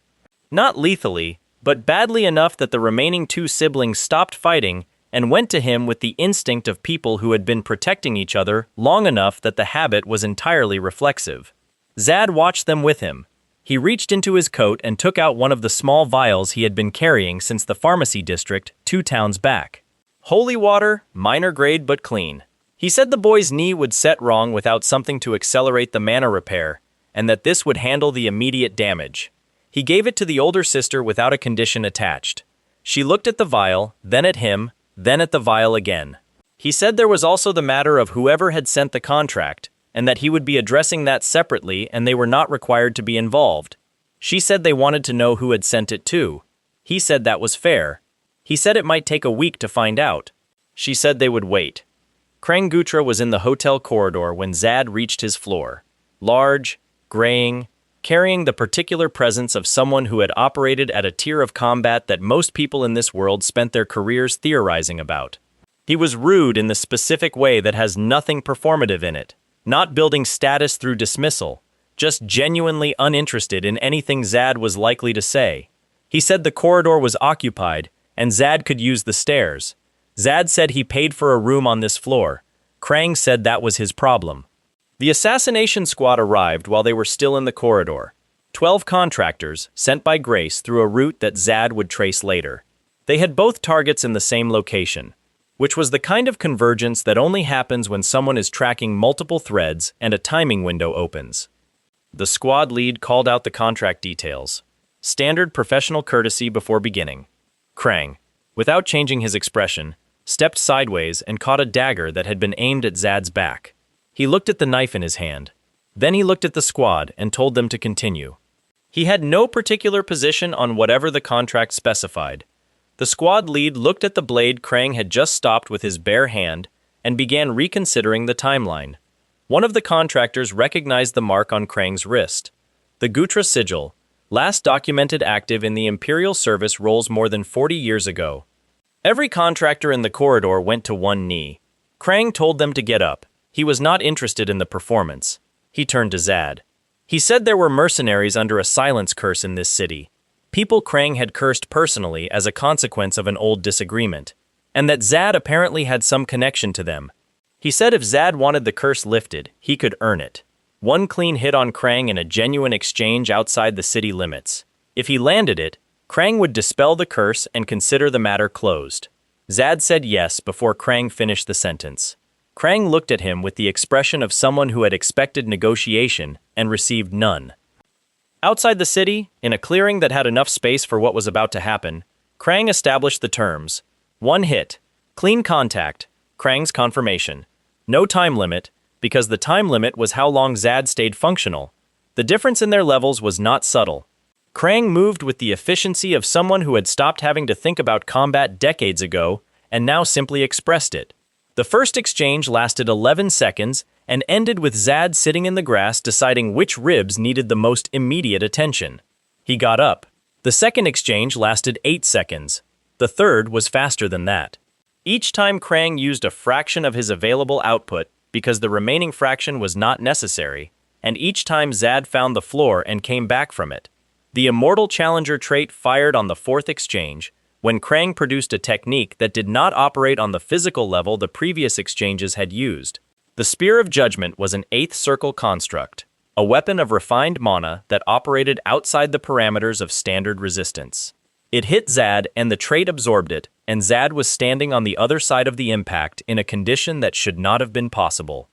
Not lethally, but badly enough that the remaining 2 siblings stopped fighting and went to him with the instinct of people who had been protecting each other long enough that the habit was entirely reflexive. Zad watched them with him. He reached into his coat and took out one of the small vials he had been carrying since the pharmacy district 2 towns back. Holy water, minor grade but clean. He said the boy's knee would set wrong without something to accelerate the mana repair, and that this would handle the immediate damage. He gave it to the older sister without a condition attached. She looked at the vial, then at him, then at the vial again. He said there was also the matter of whoever had sent the contract, and that he would be addressing that separately and they were not required to be involved. She said they wanted to know who had sent it too. He said that was fair. He said it might take a week to find out. She said they would wait. Krang Gutra was in the hotel corridor when Zad reached his floor. Large, graying, carrying the particular presence of someone who had operated at a tier of combat that most people in this world spent their careers theorizing about. He was rude in the specific way that has nothing performative in it, not building status through dismissal, just genuinely uninterested in anything Zad was likely to say. He said the corridor was occupied, and Zad could use the stairs. Zad said he paid for a room on this floor. Krang said that was his problem. The assassination squad arrived while they were still in the corridor. 12 contractors, sent by Grace through a route that Zad would trace later. They had both targets in the same location, which was the kind of convergence that only happens when someone is tracking multiple threads and a timing window opens. The squad lead called out the contract details. Standard professional courtesy before beginning. Krang, without changing his expression, stepped sideways and caught a dagger that had been aimed at Zad's back. He looked at the knife in his hand. Then he looked at the squad and told them to continue. He had no particular position on whatever the contract specified. The squad lead looked at the blade Krang had just stopped with his bare hand and began reconsidering the timeline. One of the contractors recognized the mark on Krang's wrist. The Gutra sigil, last documented active in the Imperial Service rolls more than 40 years ago. Every contractor in the corridor went to one knee. Krang told them to get up. He was not interested in the performance. He turned to Zad. He said there were mercenaries under a silence curse in this city. People Krang had cursed personally as a consequence of an old disagreement, and that Zad apparently had some connection to them. He said if Zad wanted the curse lifted, he could earn it. One clean hit on Krang in a genuine exchange outside the city limits. If he landed it, Krang would dispel the curse and consider the matter closed. Zad said yes before Krang finished the sentence. Krang looked at him with the expression of someone who had expected negotiation and received none. Outside the city, in a clearing that had enough space for what was about to happen, Krang established the terms. 1 hit. Clean contact. Krang's confirmation. No time limit, because the time limit was how long Zad stayed functional. The difference in their levels was not subtle. Krang moved with the efficiency of someone who had stopped having to think about combat decades ago and now simply expressed it. The first exchange lasted 11 seconds and ended with Zad sitting in the grass deciding which ribs needed the most immediate attention. He got up. The second exchange lasted 8 seconds. The third was faster than that. Each time Krang used a fraction of his available output because the remaining fraction was not necessary, and each time Zad found the floor and came back from it. The Immortal Challenger trait fired on the fourth exchange, when Krang produced a technique that did not operate on the physical level the previous exchanges had used. The Spear of Judgment was an 8th circle construct, a weapon of refined mana that operated outside the parameters of standard resistance. It hit Zad and the trait absorbed it, and Zad was standing on the other side of the impact in a condition that should not have been possible.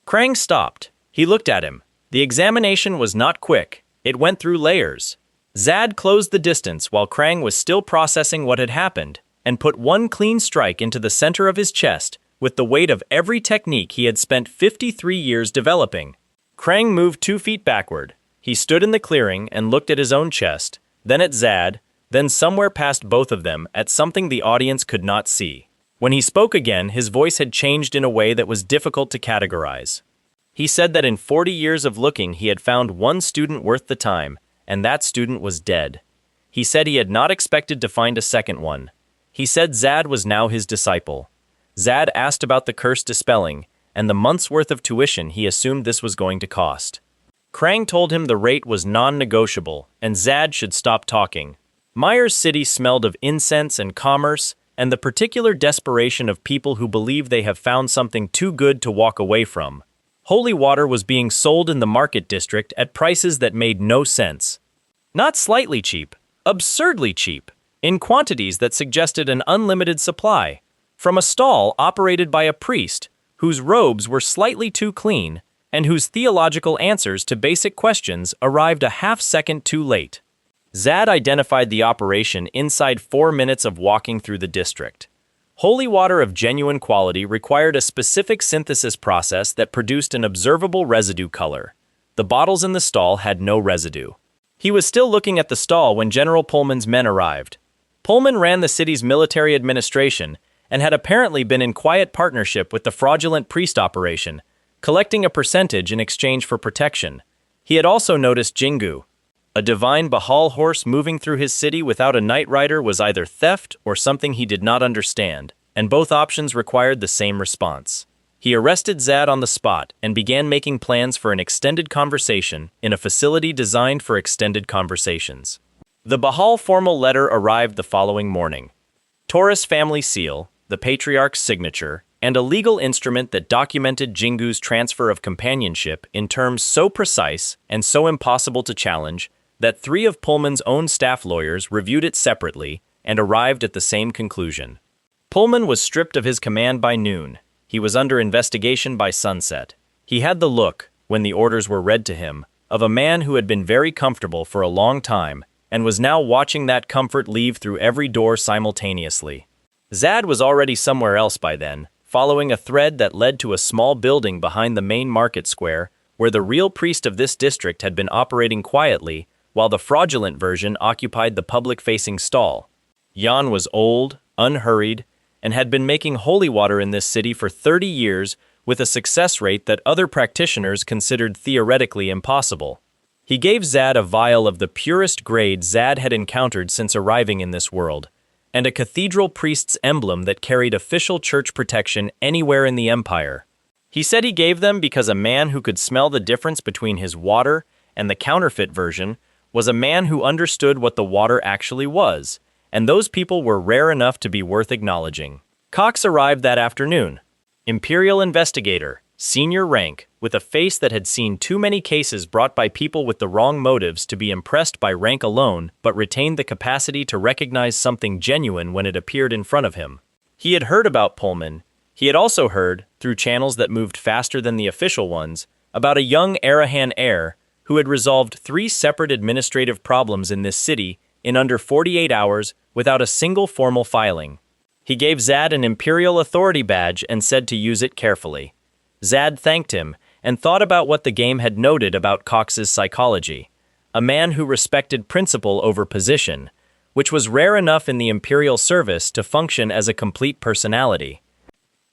Krang stopped. He looked at him. The examination was not quick. It went through layers. Zad closed the distance while Krang was still processing what had happened, and put one clean strike into the center of his chest with the weight of every technique he had spent 53 years developing. Krang moved 2 feet backward. He stood in the clearing and looked at his own chest, then at Zad, then somewhere past both of them at something the audience could not see. When he spoke again, his voice had changed in a way that was difficult to categorize. He said that in 40 years of looking he had found one student worth the time, and that student was dead. He said he had not expected to find a second one. He said Zad was now his disciple. Zad asked about the curse dispelling, and the month's worth of tuition he assumed this was going to cost. Krang told him the rate was non-negotiable, and Zad should stop talking. Meyer's city smelled of incense and commerce, and the particular desperation of people who believe they have found something too good to walk away from. Holy water was being sold in the market district at prices that made no sense. Not slightly cheap, absurdly cheap, in quantities that suggested an unlimited supply, from a stall operated by a priest whose robes were slightly too clean and whose theological answers to basic questions arrived a half-second too late. Zad identified the operation inside 4 minutes of walking through the district. Holy water of genuine quality required a specific synthesis process that produced an observable residue color. The bottles in the stall had no residue. He was still looking at the stall when General Pullman's men arrived. Pullman ran the city's military administration and had apparently been in quiet partnership with the fraudulent priest operation, collecting a percentage in exchange for protection. He had also noticed Jingu. A divine Bahal horse moving through his city without a knight rider was either theft or something he did not understand, and both options required the same response. He arrested Zad on the spot and began making plans for an extended conversation in a facility designed for extended conversations. The Bahal formal letter arrived the following morning. Taurus family seal, the patriarch's signature, and a legal instrument that documented Jingu's transfer of companionship in terms so precise and so impossible to challenge that 3 of Pullman's own staff lawyers reviewed it separately and arrived at the same conclusion. Pullman was stripped of his command by noon. He was under investigation by sunset. He had the look, when the orders were read to him, of a man who had been very comfortable for a long time and was now watching that comfort leave through every door simultaneously. Zad was already somewhere else by then, following a thread that led to a small building behind the main market square where the real priest of this district had been operating quietly while the fraudulent version occupied the public-facing stall. Jan was old, unhurried, and had been making holy water in this city for 30 years with a success rate that other practitioners considered theoretically impossible. He gave Zad a vial of the purest grade Zad had encountered since arriving in this world, and a cathedral priest's emblem that carried official church protection anywhere in the empire. He said he gave them because a man who could smell the difference between his water and the counterfeit version was a man who understood what the water actually was, and those people were rare enough to be worth acknowledging. Cox arrived that afternoon. Imperial investigator, senior rank, with a face that had seen too many cases brought by people with the wrong motives to be impressed by rank alone, but retained the capacity to recognize something genuine when it appeared in front of him. He had heard about Pullman. He had also heard, through channels that moved faster than the official ones, about a young Arahan heir who had resolved 3 separate administrative problems in this city in under 48 hours without a single formal filing. He gave Zad an Imperial Authority badge and said to use it carefully. Zad thanked him and thought about what the game had noted about Cox's psychology, a man who respected principle over position, which was rare enough in the Imperial service to function as a complete personality.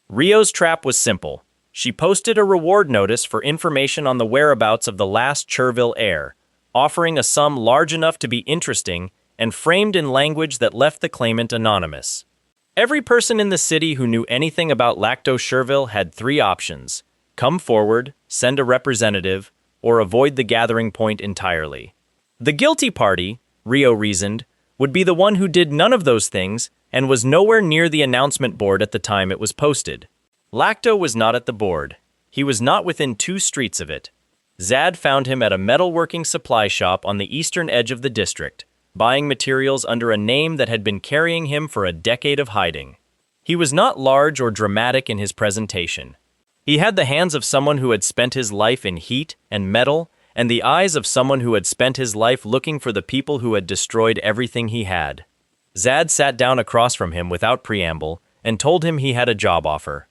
Rio's trap was simple. She posted a reward notice for information on the whereabouts of the last Cherville heir, offering a sum large enough to be interesting and framed in language that left the claimant anonymous. Every person in the city who knew anything about Lacto Cherville had 3 options: come forward, send a representative, or avoid the gathering point entirely. The guilty party, Rio reasoned, would be the one who did none of those things and was nowhere near the announcement board at the time it was posted. Lacto was not at the board. He was not within 2 streets of it. Zad found him at a metalworking supply shop on the eastern edge of the district, buying materials under a name that had been carrying him for a decade of hiding. He was not large or dramatic in his presentation. He had the hands of someone who had spent his life in heat and metal, and the eyes of someone who had spent his life looking for the people who had destroyed everything he had. Zad sat down across from him without preamble and told him he had a job offer.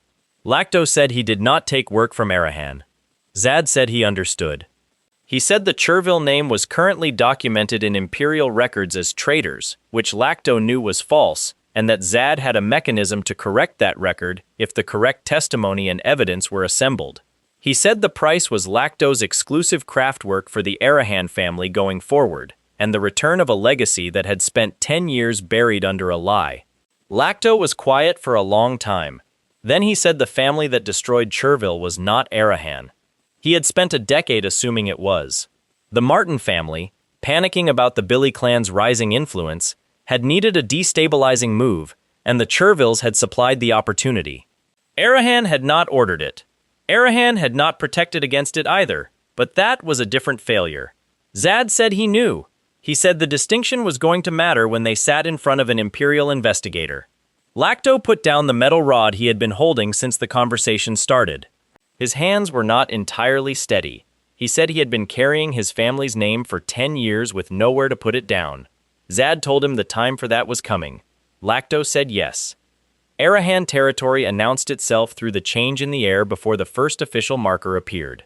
Lacto said he did not take work from Arahan. Zad said he understood. He said the Cherville name was currently documented in imperial records as traitors, which Lacto knew was false, and that Zad had a mechanism to correct that record if the correct testimony and evidence were assembled. He said the price was Lacto's exclusive craftwork for the Arahan family going forward, and the return of a legacy that had spent 10 years buried under a lie. Lacto was quiet for a long time. Then he said the family that destroyed Cherville was not Arahan. He had spent a decade assuming it was. The Martin family, panicking about the Billy clan's rising influence, had needed a destabilizing move, and the Chervilles had supplied the opportunity. Arahan had not ordered it. Arahan had not protected against it either, but that was a different failure. Zad said he knew. He said the distinction was going to matter when they sat in front of an imperial investigator. Lacto put down the metal rod he had been holding since the conversation started. His hands were not entirely steady. He said he had been carrying his family's name for 10 years with nowhere to put it down. Zad told him the time for that was coming. Lacto said yes. Arahan territory announced itself through the change in the air before the first official marker appeared.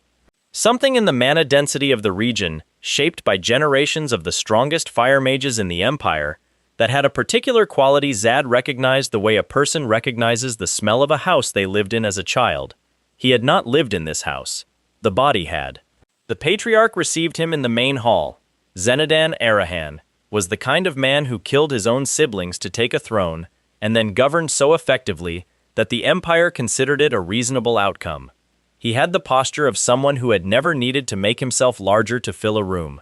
Something in the mana density of the region, shaped by generations of the strongest fire mages in the Empire, that had a particular quality Zad recognized the way a person recognizes the smell of a house they lived in as a child. He had not lived in this house. The body had. The Patriarch received him in the main hall. Zenidan Arahan was the kind of man who killed his own siblings to take a throne, and then governed so effectively that the Empire considered it a reasonable outcome. He had the posture of someone who had never needed to make himself larger to fill a room.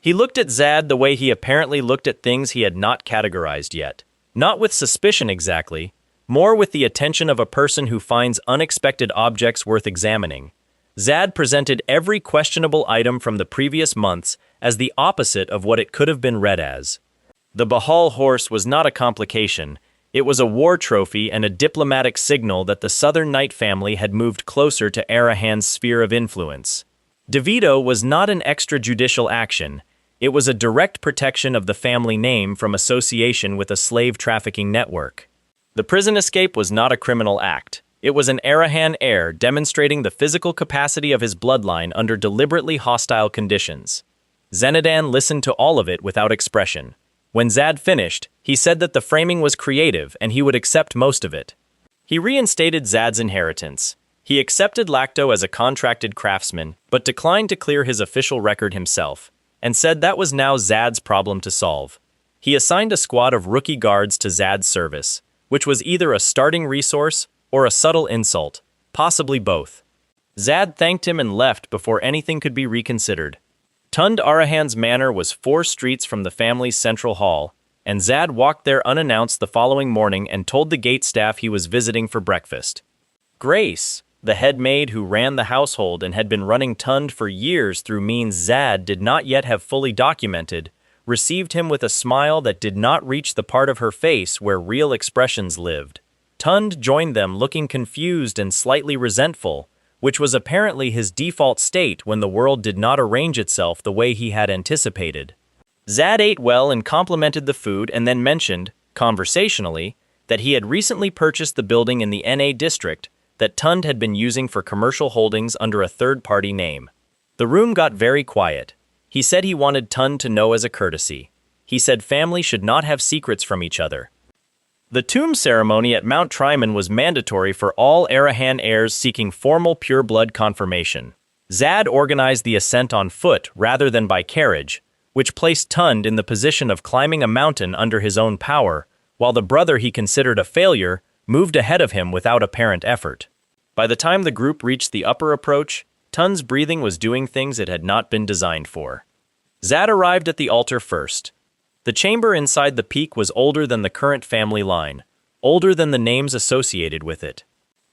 He looked at Zad the way he apparently looked at things he had not categorized yet. Not with suspicion exactly, more with the attention of a person who finds unexpected objects worth examining. Zad presented every questionable item from the previous months as the opposite of what it could have been read as. The Bahal horse was not a complication. It was a war trophy and a diplomatic signal that the Southern Knight family had moved closer to Arahan's sphere of influence. DeVito was not an extrajudicial action. It was a direct protection of the family name from association with a slave trafficking network. The prison escape was not a criminal act. It was an Arahan heir demonstrating the physical capacity of his bloodline under deliberately hostile conditions. Zenidan listened to all of it without expression. When Zad finished, he said that the framing was creative and he would accept most of it. He reinstated Zad's inheritance. He accepted Lacto as a contracted craftsman, but declined to clear his official record himself, and said that was now Zad's problem to solve. He assigned a squad of rookie guards to Zad's service, which was either a starting resource or a subtle insult, possibly both. Zad thanked him and left before anything could be reconsidered. Tund Arahan's manor was 4 streets from the family's central hall, and Zad walked there unannounced the following morning and told the gate staff he was visiting for breakfast. Grace, the head maid who ran the household and had been running Tund for years through means Zad did not yet have fully documented, received him with a smile that did not reach the part of her face where real expressions lived. Tund joined them looking confused and slightly resentful, which was apparently his default state when the world did not arrange itself the way he had anticipated. Zad ate well and complimented the food and then mentioned, conversationally, that he had recently purchased the building in the NA district that Tund had been using for commercial holdings under a third-party name. The room got very quiet. He said he wanted Tund to know as a courtesy. He said family should not have secrets from each other. The tomb ceremony at Mount Triman was mandatory for all Arahan heirs seeking formal pure-blood confirmation. Zad organized the ascent on foot rather than by carriage, which placed Tund in the position of climbing a mountain under his own power, while the brother he considered a failure moved ahead of him without apparent effort. By the time the group reached the upper approach, Tund's breathing was doing things it had not been designed for. Zad arrived at the altar first. The chamber inside the peak was older than the current family line, older than the names associated with it.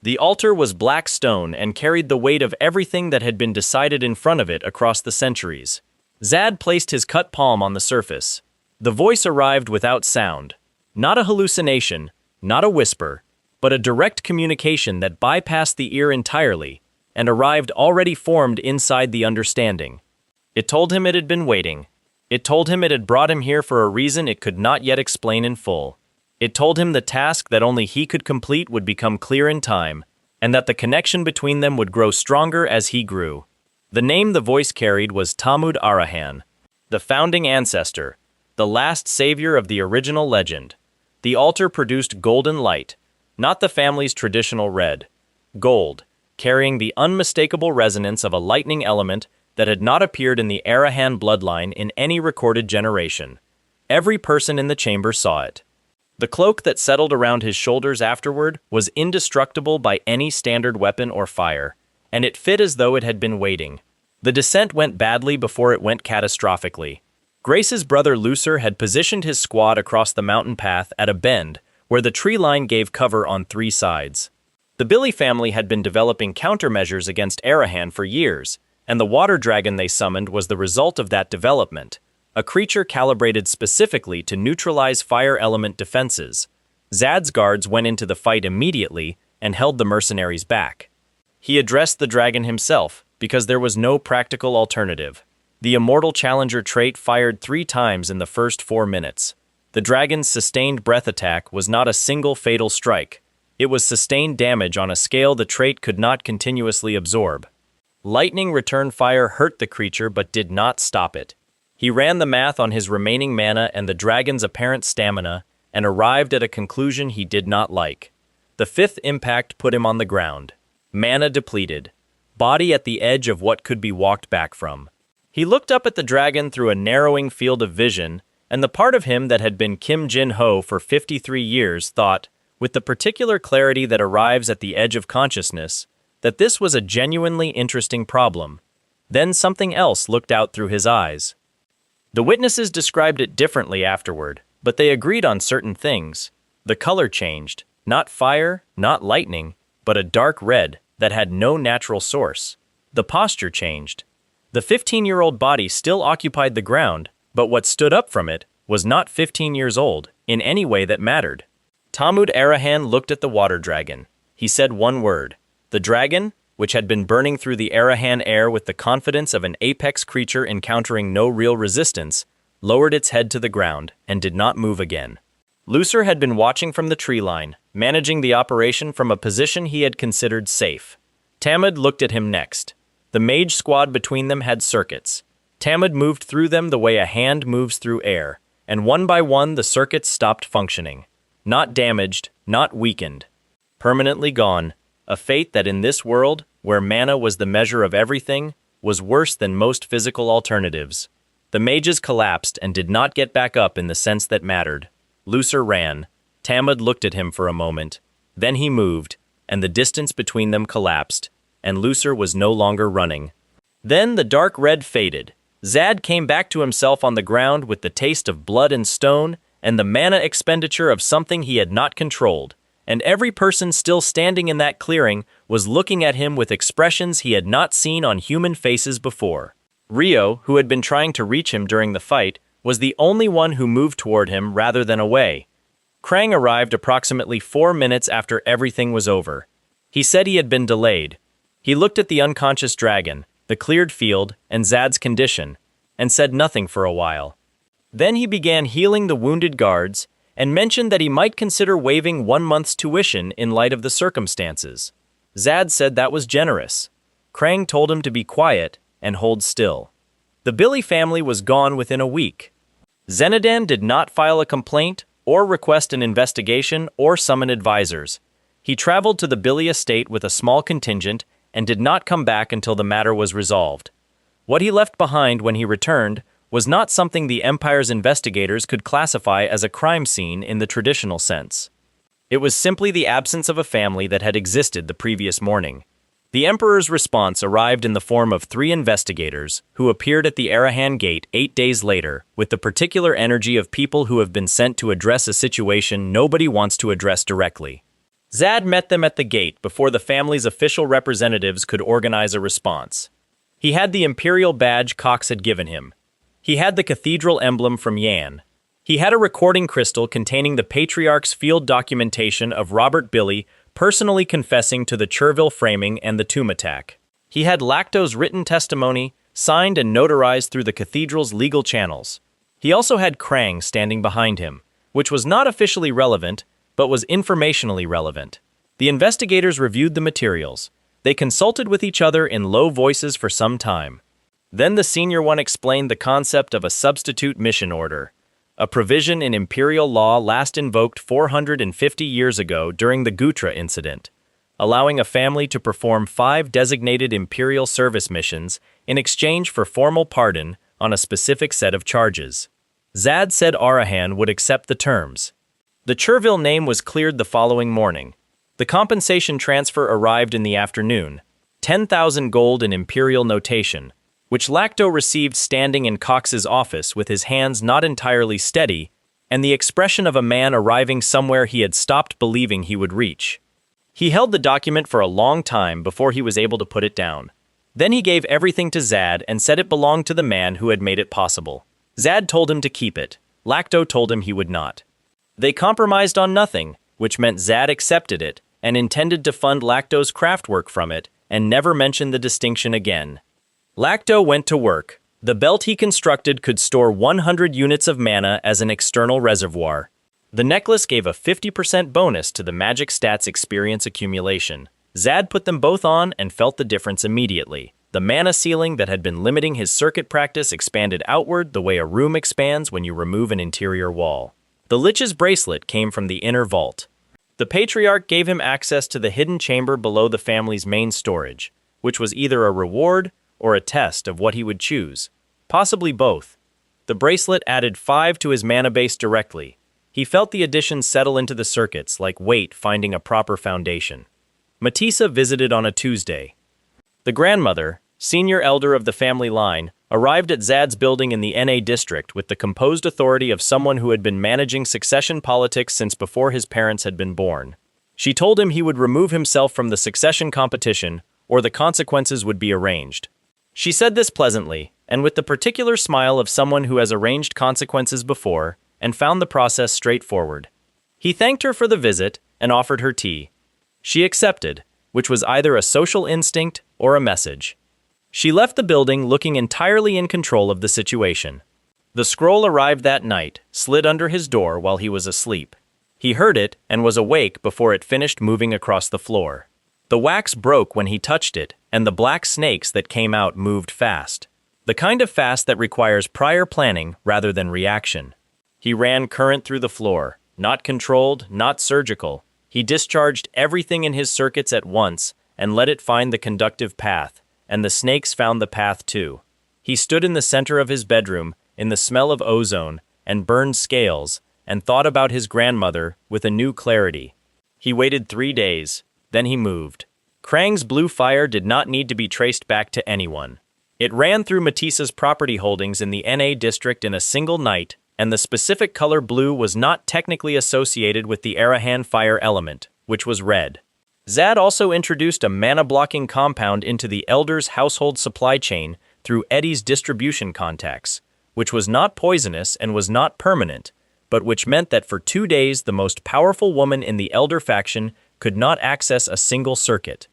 The altar was black stone and carried the weight of everything that had been decided in front of it across the centuries. Zad placed his cut palm on the surface. The voice arrived without sound. Not a hallucination, not a whisper, but a direct communication that bypassed the ear entirely and arrived already formed inside the understanding. It told him it had been waiting. It told him it had brought him here for a reason it could not yet explain in full. It told him the task that only he could complete would become clear in time, and that the connection between them would grow stronger as he grew. The name the voice carried was Tamud Arahan, the founding ancestor, the last savior of the original legend. The altar produced golden light, not the family's traditional red. Gold, carrying the unmistakable resonance of a lightning element that had not appeared in the Arahan bloodline in any recorded generation. Every person in the chamber saw it. The cloak that settled around his shoulders afterward was indestructible by any standard weapon or fire, and it fit as though it had been waiting. The descent went badly before it went catastrophically. Grace's brother Lucer had positioned his squad across the mountain path at a bend where the tree line gave cover on 3 sides. The Billy family had been developing countermeasures against Arahan for years, and the water dragon they summoned was the result of that development, a creature calibrated specifically to neutralize fire element defenses. Zad's guards went into the fight immediately and held the mercenaries back. He addressed the dragon himself, because there was no practical alternative. The Immortal Challenger trait fired 3 times in the first 4 minutes. The dragon's sustained breath attack was not a single fatal strike. It was sustained damage on a scale the trait could not continuously absorb. Lightning return fire hurt the creature but did not stop it. He ran the math on his remaining mana and the dragon's apparent stamina and arrived at a conclusion he did not like. The 5th impact put him on the ground. Mana depleted. Body at the edge of what could be walked back from. He looked up at the dragon through a narrowing field of vision, and the part of him that had been Kim Jin-ho for 53 years thought, with the particular clarity that arrives at the edge of consciousness, that this was a genuinely interesting problem. Then something else looked out through his eyes. The witnesses described it differently afterward, but they agreed on certain things. The color changed, not fire, not lightning, but a dark red that had no natural source. The posture changed. The 15-year-old body still occupied the ground, but what stood up from it was not 15 years old in any way that mattered. Tamud Arahan looked at the water dragon. He said one word. The dragon, which had been burning through the Arahan air with the confidence of an apex creature encountering no real resistance, lowered its head to the ground and did not move again. Lucer had been watching from the tree line, managing the operation from a position he had considered safe. Tamud looked at him next. The mage squad between them had circuits. Tamud moved through them the way a hand moves through air, and one by one the circuits stopped functioning. Not damaged, not weakened. Permanently gone, a fate that in this world, where mana was the measure of everything, was worse than most physical alternatives. The mages collapsed and did not get back up in the sense that mattered. Lucer ran. Tamud looked at him for a moment. Then he moved, and the distance between them collapsed, and Lucer was no longer running. Then the dark red faded. Zad came back to himself on the ground with the taste of blood and stone, and the mana expenditure of something he had not controlled, and every person still standing in that clearing was looking at him with expressions he had not seen on human faces before. Rio, who had been trying to reach him during the fight, was the only one who moved toward him rather than away. Krang arrived approximately 4 minutes after everything was over. He said he had been delayed. He looked at the unconscious dragon, the cleared field, and Zad's condition, and said nothing for a while. Then he began healing the wounded guards, and mentioned that he might consider waiving 1 month's tuition in light of the circumstances. Zad said that was generous. Krang told him to be quiet and hold still. The Billy family was gone within a week. Zenodan did not file a complaint or request an investigation or summon advisors. He traveled to the Billy estate with a small contingent and did not come back until the matter was resolved. What he left behind when he returned was not something the Empire's investigators could classify as a crime scene in the traditional sense. It was simply the absence of a family that had existed the previous morning. The Emperor's response arrived in the form of 3 investigators who appeared at the Arahan Gate 8 days later with the particular energy of people who have been sent to address a situation nobody wants to address directly. Zad met them at the gate before the family's official representatives could organize a response. He had the imperial badge Cox had given him. He had the cathedral emblem from Yan. He had a recording crystal containing the Patriarch's field documentation of Robert Billy personally confessing to the Cherville framing and the tomb attack. He had Lacto's written testimony, signed and notarized through the cathedral's legal channels. He also had Krang standing behind him, which was not officially relevant, but was informationally relevant. The investigators reviewed the materials. They consulted with each other in low voices for some time. Then the senior one explained the concept of a substitute mission order, a provision in imperial law last invoked 450 years ago during the Gutra incident, allowing a family to perform 5 designated imperial service missions in exchange for formal pardon on a specific set of charges. Zad said Arahan would accept the terms. The Cherville name was cleared the following morning. The compensation transfer arrived in the afternoon, 10,000 gold in imperial notation, which Lacto received standing in Cox's office with his hands not entirely steady and the expression of a man arriving somewhere he had stopped believing he would reach. He held the document for a long time before he was able to put it down. Then he gave everything to Zad and said it belonged to the man who had made it possible. Zad told him to keep it. Lacto told him he would not. They compromised on nothing, which meant Zad accepted it and intended to fund Lacto's craftwork from it and never mentioned the distinction again. Lacto went to work. The belt he constructed could store 100 units of mana as an external reservoir. The necklace gave a 50% bonus to the magic stats experience accumulation. Zad put them both on and felt the difference immediately. The mana ceiling that had been limiting his circuit practice expanded outward the way a room expands when you remove an interior wall. The Lich's bracelet came from the inner vault. The Patriarch gave him access to the hidden chamber below the family's main storage, which was either a reward or a test of what he would choose, possibly both. The bracelet added 5 to his mana base directly. He felt the addition settle into the circuits like weight finding a proper foundation. Matissa visited on a Tuesday. The grandmother, senior elder of the family line, arrived at Zad's building in the NA district with the composed authority of someone who had been managing succession politics since before his parents had been born. She told him he would remove himself from the succession competition or the consequences would be arranged. She said this pleasantly, and with the particular smile of someone who has arranged consequences before and found the process straightforward. He thanked her for the visit and offered her tea. She accepted, which was either a social instinct or a message. She left the building looking entirely in control of the situation. The scroll arrived that night, slid under his door while he was asleep. He heard it and was awake before it finished moving across the floor. The wax broke when he touched it, and the black snakes that came out moved fast. The kind of fast that requires prior planning rather than reaction. He ran current through the floor, not controlled, not surgical. He discharged everything in his circuits at once and let it find the conductive path, and the snakes found the path too. He stood in the center of his bedroom, in the smell of ozone and burned scales, and thought about his grandmother with a new clarity. He waited 3 days, then he moved. Krang's blue fire did not need to be traced back to anyone. It ran through Matissa's property holdings in the NA district in a single night, and the specific color blue was not technically associated with the Arahan fire element, which was red. Zad also introduced a mana-blocking compound into the Elder's household supply chain through Eddie's distribution contacts, which was not poisonous and was not permanent, but which meant that for 2 days the most powerful woman in the Elder faction could not access a single circuit.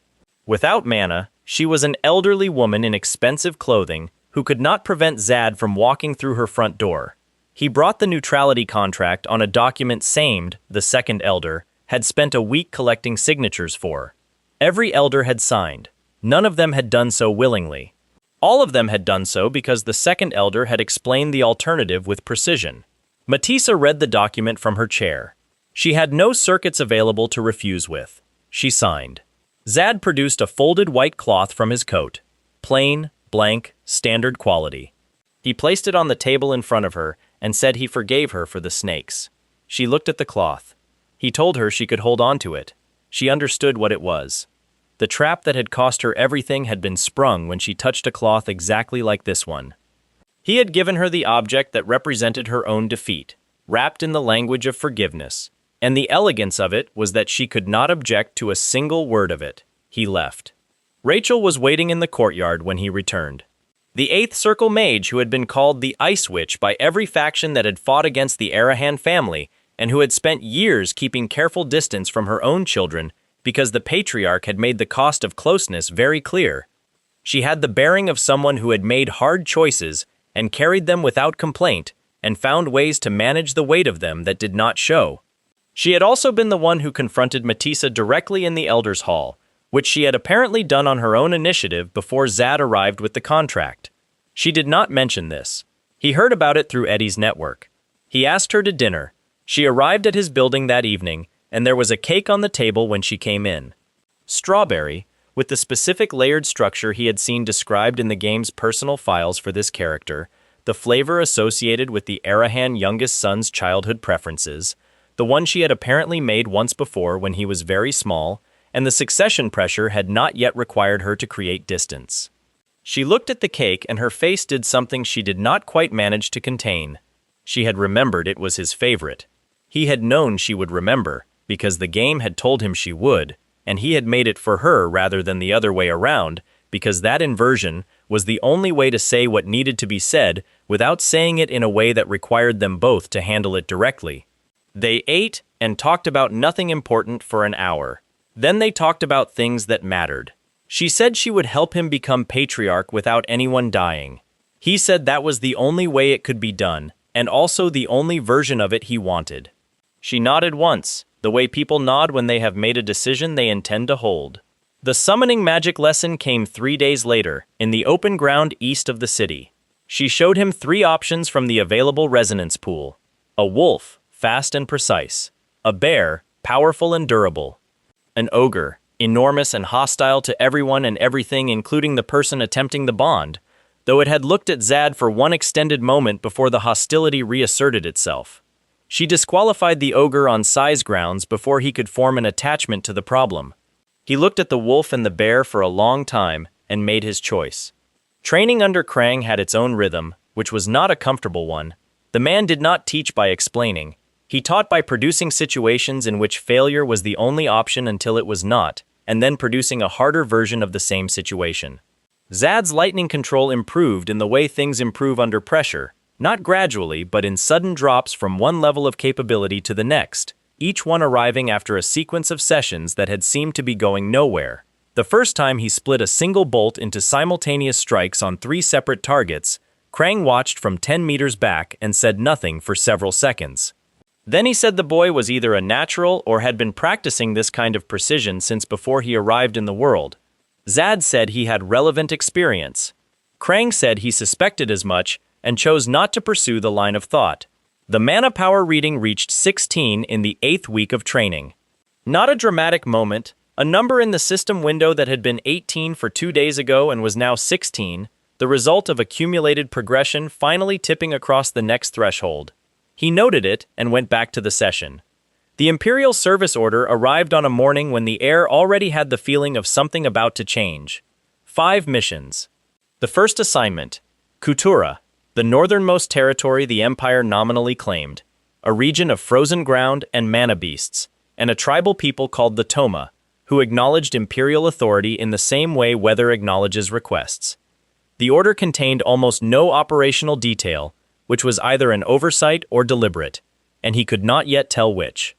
Without mana, she was an elderly woman in expensive clothing who could not prevent Zad from walking through her front door. He brought the neutrality contract on a document Samed, the second elder, had spent a week collecting signatures for. Every elder had signed. None of them had done so willingly. All of them had done so because the second elder had explained the alternative with precision. Matissa read the document from her chair. She had no circuits available to refuse with. She signed. Zad produced a folded white cloth from his coat. Plain, blank, standard quality. He placed it on the table in front of her and said he forgave her for the snakes. She looked at the cloth. He told her she could hold on to it. She understood what it was. The trap that had cost her everything had been sprung when she touched a cloth exactly like this one. He had given her the object that represented her own defeat, wrapped in the language of forgiveness, and the elegance of it was that she could not object to a single word of it. He left. Rachel was waiting in the courtyard when he returned. The 8th Circle Mage who had been called the Ice Witch by every faction that had fought against the Arahan family and who had spent years keeping careful distance from her own children because the Patriarch had made the cost of closeness very clear. She had the bearing of someone who had made hard choices and carried them without complaint and found ways to manage the weight of them that did not show. She had also been the one who confronted Matissa directly in the Elders' Hall, which she had apparently done on her own initiative before Zad arrived with the contract. She did not mention this. He heard about it through Eddie's network. He asked her to dinner. She arrived at his building that evening, and there was a cake on the table when she came in. Strawberry, with the specific layered structure he had seen described in the game's personal files for this character, the flavor associated with the Arahan youngest son's childhood preferences, the one she had apparently made once before when he was very small, and the succession pressure had not yet required her to create distance. She looked at the cake and her face did something she did not quite manage to contain. She had remembered it was his favorite. He had known she would remember, because the game had told him she would, and he had made it for her rather than the other way around, because that inversion was the only way to say what needed to be said without saying it in a way that required them both to handle it directly. They ate and talked about nothing important for an hour. Then they talked about things that mattered. She said she would help him become patriarch without anyone dying. He said that was the only way it could be done, and also the only version of it he wanted. She nodded once, the way people nod when they have made a decision they intend to hold. The summoning magic lesson came 3 days later, in the open ground east of the city. She showed him 3 options from the available resonance pool. A wolf, fast and precise. A bear, powerful and durable. An ogre, enormous and hostile to everyone and everything including the person attempting the bond, though it had looked at Zad for one extended moment before the hostility reasserted itself. She disqualified the ogre on size grounds before he could form an attachment to the problem. He looked at the wolf and the bear for a long time and made his choice. Training under Krang had its own rhythm, which was not a comfortable one. The man did not teach by explaining. He taught by producing situations in which failure was the only option until it was not, and then producing a harder version of the same situation. Zad's lightning control improved in the way things improve under pressure, not gradually but in sudden drops from one level of capability to the next, each one arriving after a sequence of sessions that had seemed to be going nowhere. The first time he split a single bolt into simultaneous strikes on 3 separate targets, Krang watched from 10 meters back and said nothing for several seconds. Then he said the boy was either a natural or had been practicing this kind of precision since before he arrived in the world. Zad said he had relevant experience. Krang said he suspected as much and chose not to pursue the line of thought. The mana power reading reached 16 in the 8th week of training. Not a dramatic moment, a number in the system window that had been 18 for 2 days ago and was now 16, the result of accumulated progression finally tipping across the next threshold. He noted it and went back to the session. The Imperial Service Order arrived on a morning when the air already had the feeling of something about to change. 5 missions. The first assignment, Kutura, the northernmost territory the Empire nominally claimed, a region of frozen ground and mana beasts, and a tribal people called the Toma, who acknowledged Imperial authority in the same way weather acknowledges requests. The order contained almost no operational detail, which was either an oversight or deliberate, and he could not yet tell which.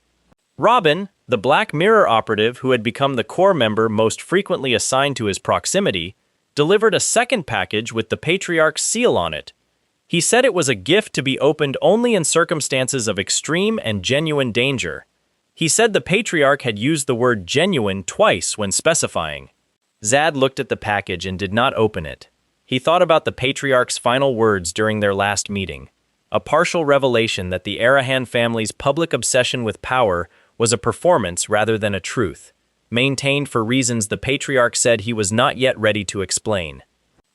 Robin, the Black Mirror operative who had become the core member most frequently assigned to his proximity, delivered a second package with the Patriarch's seal on it. He said it was a gift to be opened only in circumstances of extreme and genuine danger. He said the Patriarch had used the word genuine twice when specifying. Zad looked at the package and did not open it. He thought about the Patriarch's final words during their last meeting. A partial revelation that the Arahan family's public obsession with power was a performance rather than a truth, maintained for reasons the Patriarch said he was not yet ready to explain.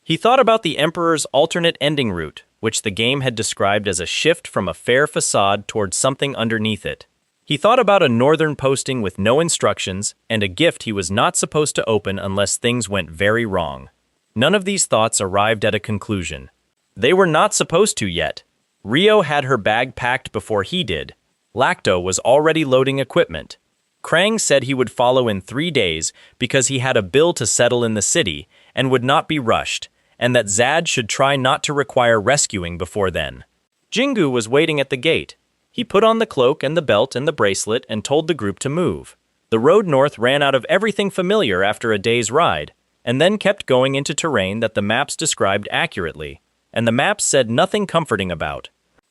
He thought about the Emperor's alternate ending route, which the game had described as a shift from a fair facade towards something underneath it. He thought about a northern posting with no instructions and a gift he was not supposed to open unless things went very wrong. None of these thoughts arrived at a conclusion. They were not supposed to yet. Rio had her bag packed before he did. Lacto was already loading equipment. Krang said he would follow in 3 days because he had a bill to settle in the city and would not be rushed, and that Zad should try not to require rescuing before then. Jingu was waiting at the gate. He put on the cloak and the belt and the bracelet and told the group to move. The road north ran out of everything familiar after a day's ride, and then kept going into terrain that the maps described accurately, and the maps said nothing comforting about.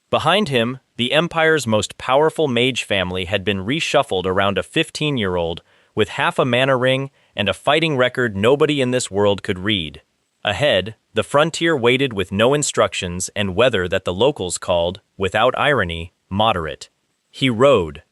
Behind him, the Empire's most powerful mage family had been reshuffled around a 15-year-old with half a mana ring and a fighting record nobody in this world could read. Ahead, the frontier waited with no instructions and weather that the locals called, without irony, moderate. He rode,